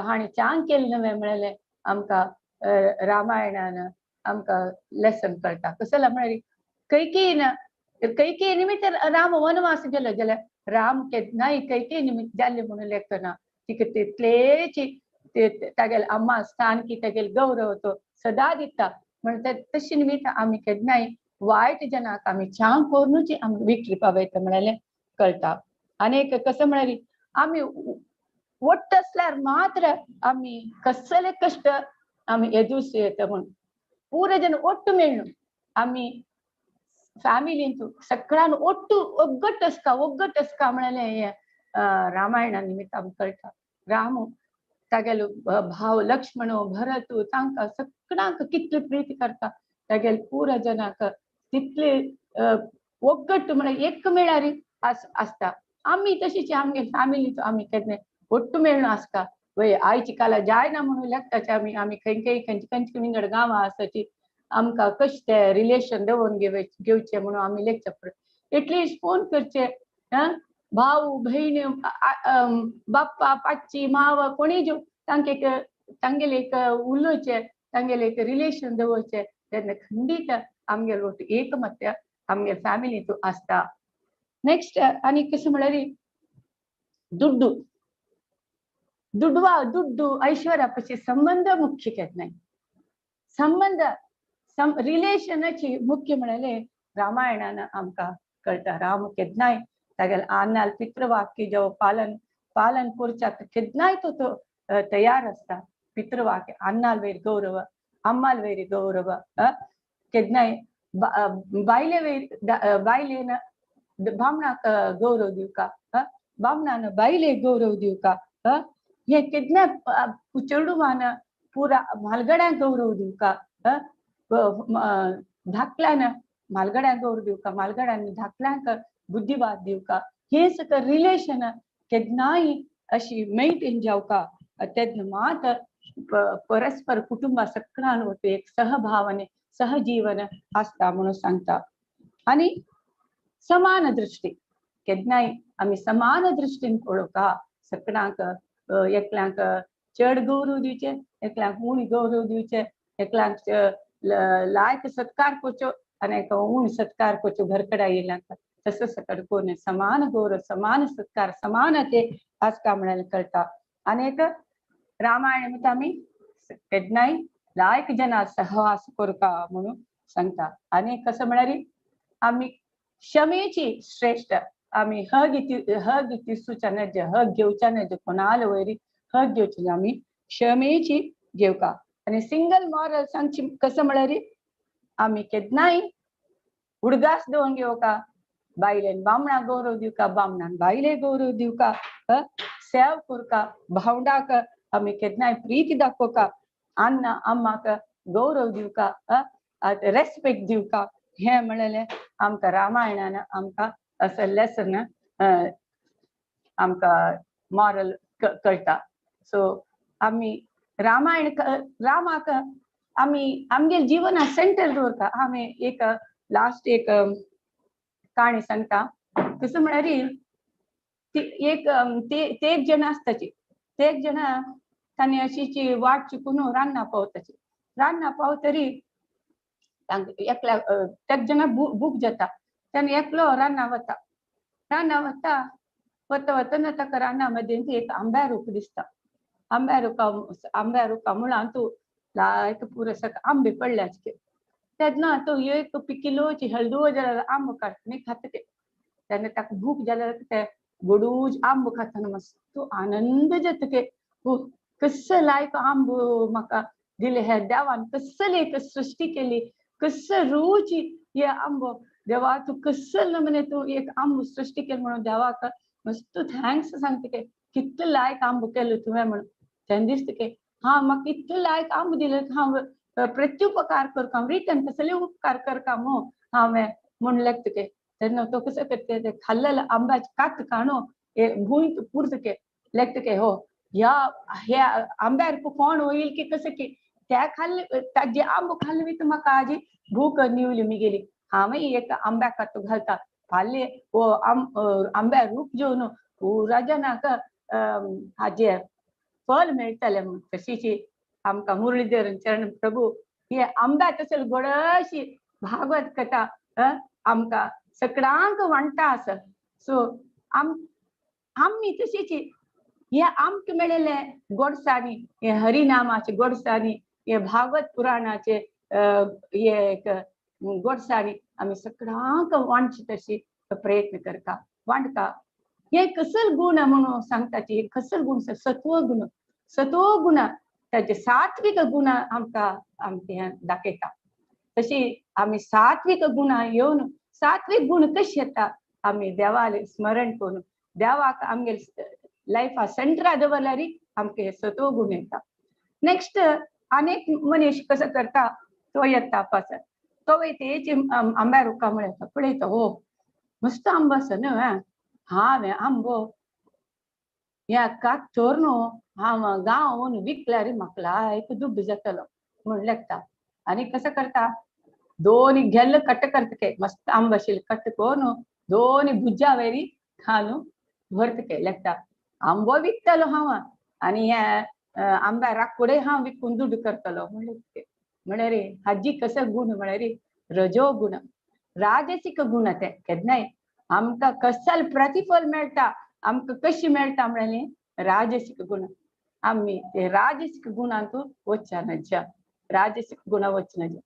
हाणें चांग केलें न्हय म्हळ्यार आमकां रामायणान आमकां लेसन कळटा कसो म्हळ्यार कैकेयी निमित्त राम वनवास गेलो जाल्यार राम केदनाय कैकेयी निमित्त जाल्ले म्हणून लेखना तिका तितलेच तागेले अम्मा स्थान की तागेले गौरव तो सदा दिता म्हणून तशे निमित्त आमी केदनाय वायट जनाक आमी चांग करूनच आमी विक्ट्री पावयता म्हळ्यार कळटा आनी कसो म्हळ्यार आमी वट्ट असल्यार मात्र आमी कसले कश्ट आमी येदूस येता म्हणून पुरे जन ಒಟ್ಟು मेळून आमी फॅमिलींतू सगळ्यान ಒಗ್ಗಟ್ಟು असका म्हळ्यार रामायणा निमित्त आमकां कळटा राम तागेलो भाव लक्ष्मण भरत तांकां सगळ्यांक कितले प्रीती करता तागेले पुरा जनाक तितले ಒಗ್ಗಟ್ಟು म्हळ्यार एक मेळारी आसता आमी तशीच आमगे फॅमिलीचो आमी केन्ना ಒಟ್ಟು मेळून आसता वय आयची काला जायना म्हणून लेखताचे आमी खंयची विंगड गांवां आसाची आमकां कशें ते रिलेशन दवरून घेवचे म्हणून आमी लेखचे पडटा एटलीस्ट फोन करचे भाऊ बहीण बाप्पा पाची माव कोणी तांगेले एक उलोवचे तांगेले एक रिलेशन दवरचे तेन्ना खंडीत आमगेलो एकमत्य आमगे फॅमिलीचो आसता नेक्स्ट आनी कशें म्हळ्यार दुड्डू ऐश्वर्या पशी संबंध मुख्य केदनाय संबंध रिलेशनाची मुख्य म्हळ्यार रामायणान आमकां कळटा राम केदनाय तागेले आन्नाल पितृवाक्य जो पालन करच्या केदनाय तो तयार आसता पितृवाक्य अन्नाल वयर गौरव अम्माल वयर गौरव केदनाय बायलेन बामणाक गौरव दिवका बामणान बायलेक गौरव दिवका हे केदनाय चेडूवान पुरा म्हालगड्यांक गौरव दिवका धाकल्यान म्हालगड्यांक गौरव दिवका म्हालगड्यांनी धाकल्यांक बुद्धिवाद दिवका हे सगळं रिलेशन केदनाय अशी मेंटेन जावका तेन्ना मात परस्पर कुटुंबा सगळ्यान एक सहभावने सहजीवन आसता म्हणून सांगता आनी समान दृष्टी केदनाय आमी समान दृश्टीन पळोवका सगळ्यांक एकल्यांक चड गौरव दिवचे एकल्यांक उणी गौरव दिवचे एकल्यांक लायक सत्कार करच्यो आनी एका उण सत्कार करच्यो घरकडा येयल्यांक तसो सकट कोण समान गौरव समान सत्कार समानते आसता म्हळ्यार कळटा आनी एक रामायण आमी केदनाय लायक जना सहवास करता म्हणून सांगता आनी कसो म्हळ्यार आमी क्षमेची श्रेष्ठ आमी हग दिवच्या नज हग घेवच्या नज कोणाल वयरी हग घेवची आमी क्षमेची घेवका आनी सिंगल मॉरल सांगची कसो म्हळ्यार आमी केदनाय उडगास दवरून घेवका बायलेन बामणा गौरव दिवका बामणान बायले गौरव दिवका सेव करका भावंडाक आमी केदनाय प्रीती दाखोवका अण्णा अम्माक गौरव दिवका रेस्पेक्ट दिवका हे म्हळ्यार आमकां रामायणान आमकां असो लेसन आमकां मॉरल कळटा सो आमी रामाक आमी आमगे जिवना सेंटर दवरता आमी एक लास्ट एक काणी सांगता कसो म्हळ्यार एक जण आसताची ते एक जण तांणी अशीची वाट चुकून रान्ना पावतरी एकल्या तेक जण भूक जाता त्याने एकलो रान्ना वता वतना ताका रान्ना मदें एक आंब्या रूख दिसता आंब्या रुखा मुळां तूं लायक पुरे सक आंबे पडल्याच के तेन्ना तो एक किलोची हळदू जाल्यार आंब काडटनी खाता के तेन्ना ताका भूक जाल्यार ते गोडूज आंब खातना मस्त आनंद जाता के कसं लायक आंब म्हाका दिले हे देवान कसली एक सृष्टी केली कसं रुची हे आंब देवा तू कसं म्हणे तू एक आंब सृष्टी केली म्हणून देवाक मस्त थँक्स सांगते के कितलं लायक आंब केलं तुवें म्हणून तेन्ना दिसता के हा म्हाका इतलं लायक आंब दिलें हांव प्रत्युपकार करता हांव रिटर्न कसले उपकार करता मग हांवें म्हूण लागता के तेन्ना तो कसं करते ते खाल्लेलं आंब्याचे कात काणू भूंय पुरता के लागता के हो हे आंब्यार कोण होईल की कसं की त्या खाल्ले जे आंब खाल्ले मी म्हाका आजी भूक निवली मी गेली हांव एक आंब्या कात घालता फाल्ले वो आंब्या रूप जेवन पुरा जनाक हाजे फल मेळटले म्हूण तशीची आमकां मुरलीधरन चरण प्रभू हे आंब्या तसली गोडशी भागवत कथा आमकां सगळ्यांक वांटा आसा सो आमी तशीची हे आमकां मेळिल्ले गोडसाणी हे हरिनामाचे गोडसाणी हे भागवत पुराणाचे हे गोडसाणी आमी सगळ्यांक वांटची तशी प्रयत्न करता वांटता हे कसल गुण म्हणून सांगताची हे कसल गुण सत्व गुण त्याचे सात्विक गुण आमकां दाखयता तशी आमी सात्विक गुण येवन सात्विक गुण कशी येता आमी देवाले स्मरण करून देवाक आमगे लायफा सेंटरा दवरल्यार आमकां हे सत्व गुण येता नेक्स्ट अनेक मनीस कसं करता तो येता पास तो वयते आंब्या रुखा म्हळ्यार पळयता हो मस्त आंबो आसा न्हू हांवें आंबो ह्या कात चोर न्हू हांव गांवन विकल्यार म्हाका लायक दुड्ड जातलो म्हूण लागता आनी कसं करता दोनी गेल्ल कट्ट करता के मस्त आंबो आशिल्ले कट्ट करून दोनी भुजा वेरी घालून भरता के लागता आंबो विकतलो हांव आनी हे आंब्या राखोडे हांव विकून दुड्ड करतलो म्हळ्यार हाजी कसो गुण म्हळ्यार रजो गुण राजसीक गुण ते केन्नाय आमकां कसल प्रतिफल मेळटा आमकां कशी मेळटा म्हळ्यार राजसीक गुण आमी ते राजसीक गुणांतून वचना नज राजसीक गुण वचना नज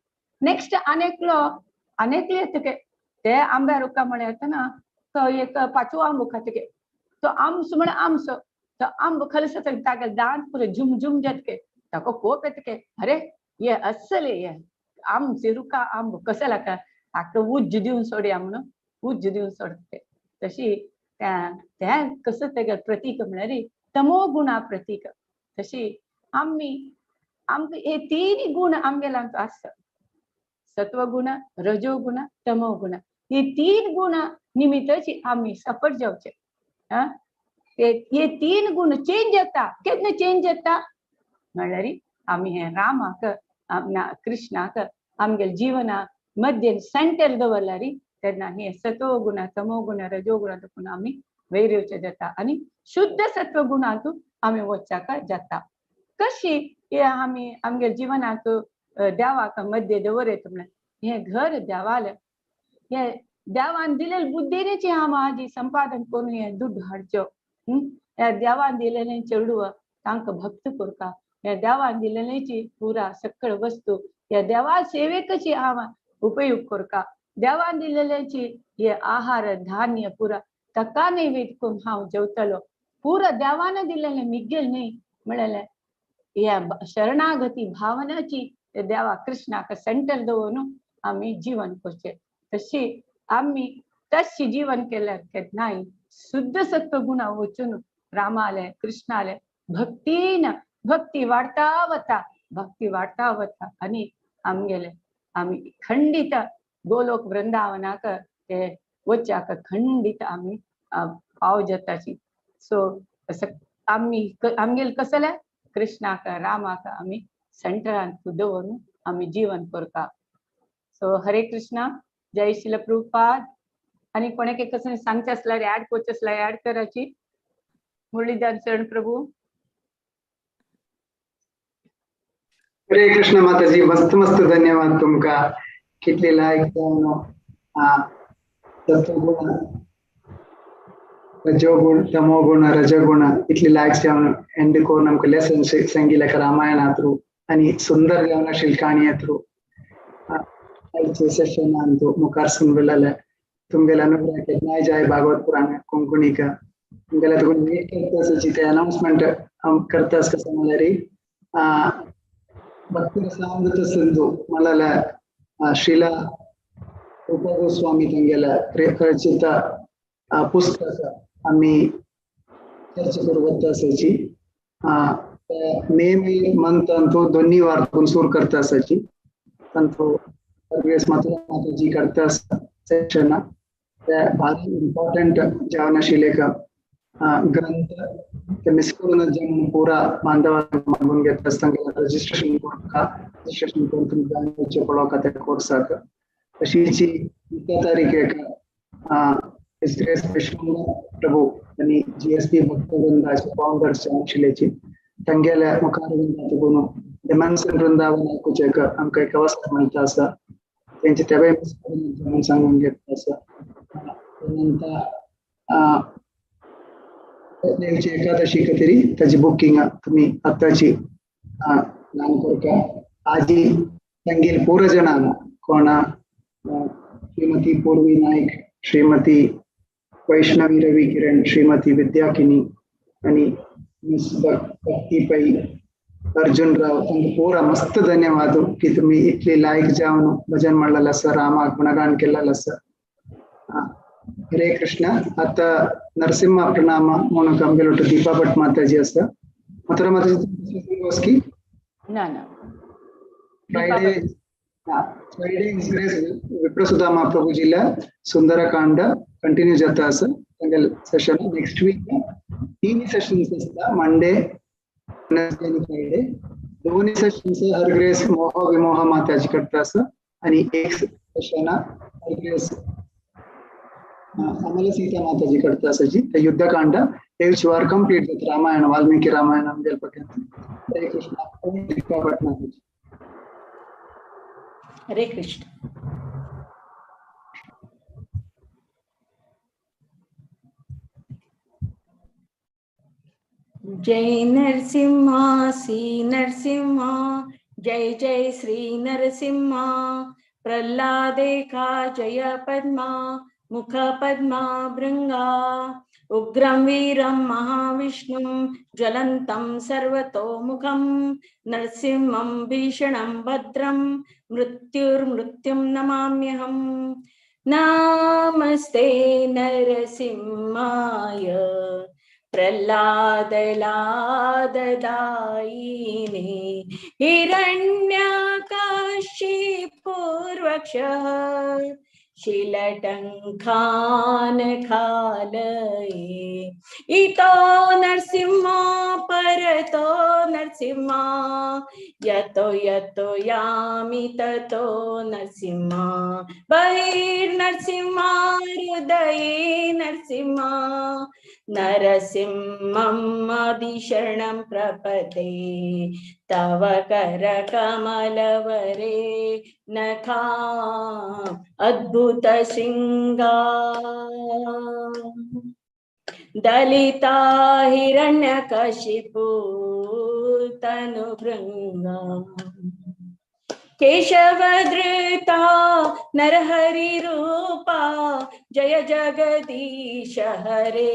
नेक्स्ट अनेकले येता ते आंब्या रुखा म्हळ्यार येतना तो एक पांचवो आंबो खाता के तो आमस म्हळ्यार आमस तो आंब खलस ताका दांत पुरे झुम झुम जाता के ताका खूब येता के अरे हे असले हे आमचे रुखा आंब कसं लाका ताका उज्ज दिवन सोडया म्हणून उज्ज दिवन सोडता तशी त्या कसं तेगे प्रतीक म्हळ्यार तमो गुणा प्रतीक तशी आमकां हे तीन गुण आमगेलांक आसता सत्व गुण रजो गुण तमो गुण हे तीन गुण निमित्ताची आमी सफर जावचे हे तीन गुण चेंज जाता केन्ना चेंज जाता म्हळ्यार आमी हे रामाक कृष्णाक आमगे जिवना मध्य सेंटर दवरल्यार तेन्ना हे सत्व गुण तमो गुण रजो गुण आमी वैरवचे जाता आनी शुद्ध सत्व गुणांतून आमी वचचाक जाता कशी हे आमी आमगे जिवनाक देवाक मध्य दवरता म्हळ्यार हे घर देवाल हे देवान दिलेले बुद्धीनेची हांव हाजी संपादन करून हे दुड्ड हाडच्यो हे देवान दिलेले चेडूं तांकां भक्त करता हे देवान दिलेलीची पुरा सकळ वस्तू हे देवा सेवेकची हांव उपयोग करता देवान दिलेल्याची हे आहार धान्य पुरा ताका नैवेद्य करून हांव जेवतलो पुरा देवान दिलेले मिगेल न्ही म्हळ्यार हे शरणागती भावनाची देवा कृष्णाक सेंटर दवरून आमी जीवन करचे तशी आमी तशी जीवन केल्यार केन्नाय शुद्ध सत्व गुणा वचून रामाले कृष्णाले भक्तीन भक्ती वाडता वता आनी आमगेले आमी खंडित गोलोक वृंदावनाक ते वचच्याक खंडित आमी पाव जाताची सो आमगेले कसले कृष्णाक रामाक आमी सेंटरान दवरून आमी जीवन करता सो हरे कृष्णा जय श्रील प्रभुपाद आनी कोणाक कसं सांगचे असल्यार ऍड करचे असल्यार ऍड कराची मुरलीधर चरण प्रभू हरे कृष्ण माताजी मस्त मस्त धन्यवाद तुमका कितले लायक सत्वगुण रजोगुण तमोगुण रजोगुण इतले लायक जावन एंड करून आमकां लेसन सांगिल्ले रामायणा थ्रू आणि सुंदर जावन शिल्काणी थ्रू आयचे सेशन अंतु मुखार सुनबेलाले तुमगेला अनुग्रह केतनाय जाय भागवत पुराण कोंकणी का तुमगेला तो मीट करता सची ते अनाउंसमेंट हम करता स कसमलरी भक्ति रसामृत सिंधु मलाला श्रीला रूप गोस्वामी तंगेला रचित पुस्तक आम्ही चर्चा करवत असायची मे मंथ अंतु दोन्ही वार सुरू करता असायची अंतु माताजी करता सेशन भारी इंपॉर्टंट जावनशिलेख ग्रंथ मिस करून जम पूरा बांधव मागून घेत असताना रजिस्ट्रेशन करून तुमच्या पळोवका कोर्स तशीची 3 तारीख प्रभू आणि GSP भक्तवृंदाचे फाउंडर्स आशिल्लेची तंगेल्या मुखार तगून डिमेन्शन वृंदावन ऐकूचेक आमकां एक अवसर मेळटा आसा त्यांचे तेवय म्हणून सांगून घेतला आसा नंतर देवची एकादशी तरी ताची बुकिंग तुम्ही आताची ल्हान करता आजी तंगेल पूर जणांना कोणा श्रीमती पूर्वी नाईक श्रीमती वैष्णवी रवी किरण श्रीमती विद्याकिनी आणि मिस भक्ती पै अर्जुन राव तंग पूरा मस्त धन्यवाद की तुम्ही इतली लायक जावन भजन म्हणलेलं आसा रामाक गुणगान केलेलं आसा हरे कृष्ण आता नरसिंह प्रणाम म्हणून आमगेलो दीपा भट माताजी आसा मात्र माताजी ना ना फ्राइडे विप्रसुधा महाप्रभुजीला सुंदरकांड कंटिन्यू जाता आसा तंगेल सेशन नेक्स्ट वीक 3 सेशन्स आसता मंडे वेडनेसडे आणि फ्राइडे दोन्ही सेशन्स हर ग्रेस मोह विमोह माताजी करता आसा आणि एक सेशन हर ग्रेस आम्हाला सीता माताजी करता आसाची ते युद्धकांड एवचवार कंप्लीट जाता रामायण वाल्मीकि रामायण आमगेल पक्यान हरे कृष्ण दीपा भट माताजी हरे कृष्ण जय नरसिम्हा श्री नरसिम्हा जय जय श्री नरसिम्हा प्रह्लादे का जय पद्मा मुख पद्मा भृंगा उग्रं वीरं महाविष्णुं ज्वलन्तं सर्वतोमुखं नरसिंहं भीषणं भद्रं मृत्युर्मृत्युं नमाम्यहम् नमस्ते नरसिंहाय प्रह्लादलाददायिने हिरण्यकशिपूर्वक्षः शीलटंखान खालये इतो नरसिंहा परतो नरसिंहा यतो यतो यामि ततो नरसिंहा बहिर्नरसिंहा हृदये नरसिंहा नरसिंहम् आदिशरणं प्रपदे तव करकमलवरे नखा अद्भुत शृंगार दलिता हिरण्यकशिपु तनुभृंगा केशवधृता नरहरि रूपा जय जगदीश हरे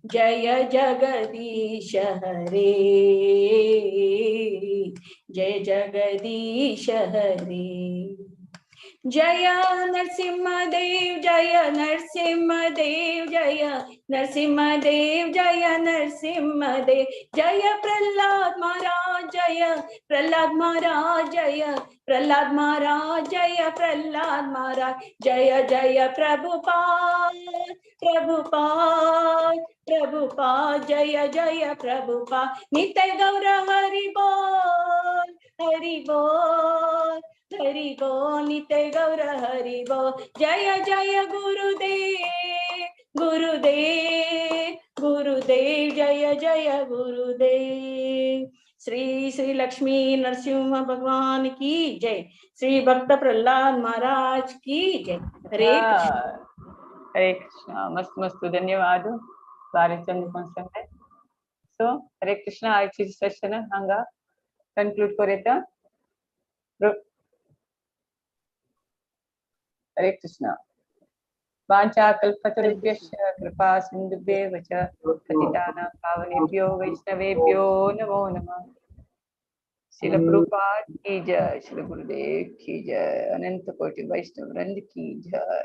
जय जगदीश हरे जय जगदीश हरे जय नरसिंहदेव जय नरसिंहदेव जय नरसिंहदेव जय नरसिंहदेव जय प्रह्लाद महाराज जय प्रह्लाद महाराज जय प्रह्लाद महाराज जय प्रह्लाद महाराज जय जय प्रभुपाद प्रभुपाद प्रभुपाद जय जय प्रभुपाद नित्य गौर हरि बोल हरि बोल हरि बोल नित्य गौर हरि बोल जय जय गुरुदेव गुरुदेव गुरुदेव जय जय गुरुदेव श्री श्री लक्ष्मी नरसिंह भगवान की जय श्री भक्त प्रह्लाद महाराज की जय हरे कृष्ण हरे कृष्ण मस्त मस्त धन्यवाद बारी चंद सो हरे कृष्ण आजची सेशन हांगा कंक्लूड करेता हरे कृष्णा वाञ्छाकल्पतरुभ्यश्च कृपा सिन्धुभ्येव च पतितानां पावनेभ्यो वैष्णवेभ्यो नमो नमः। श्रील प्रभुपाद की जय, श्री गुरुदेव की जय, अनंत कोटि वैष्णव वृंद की जय।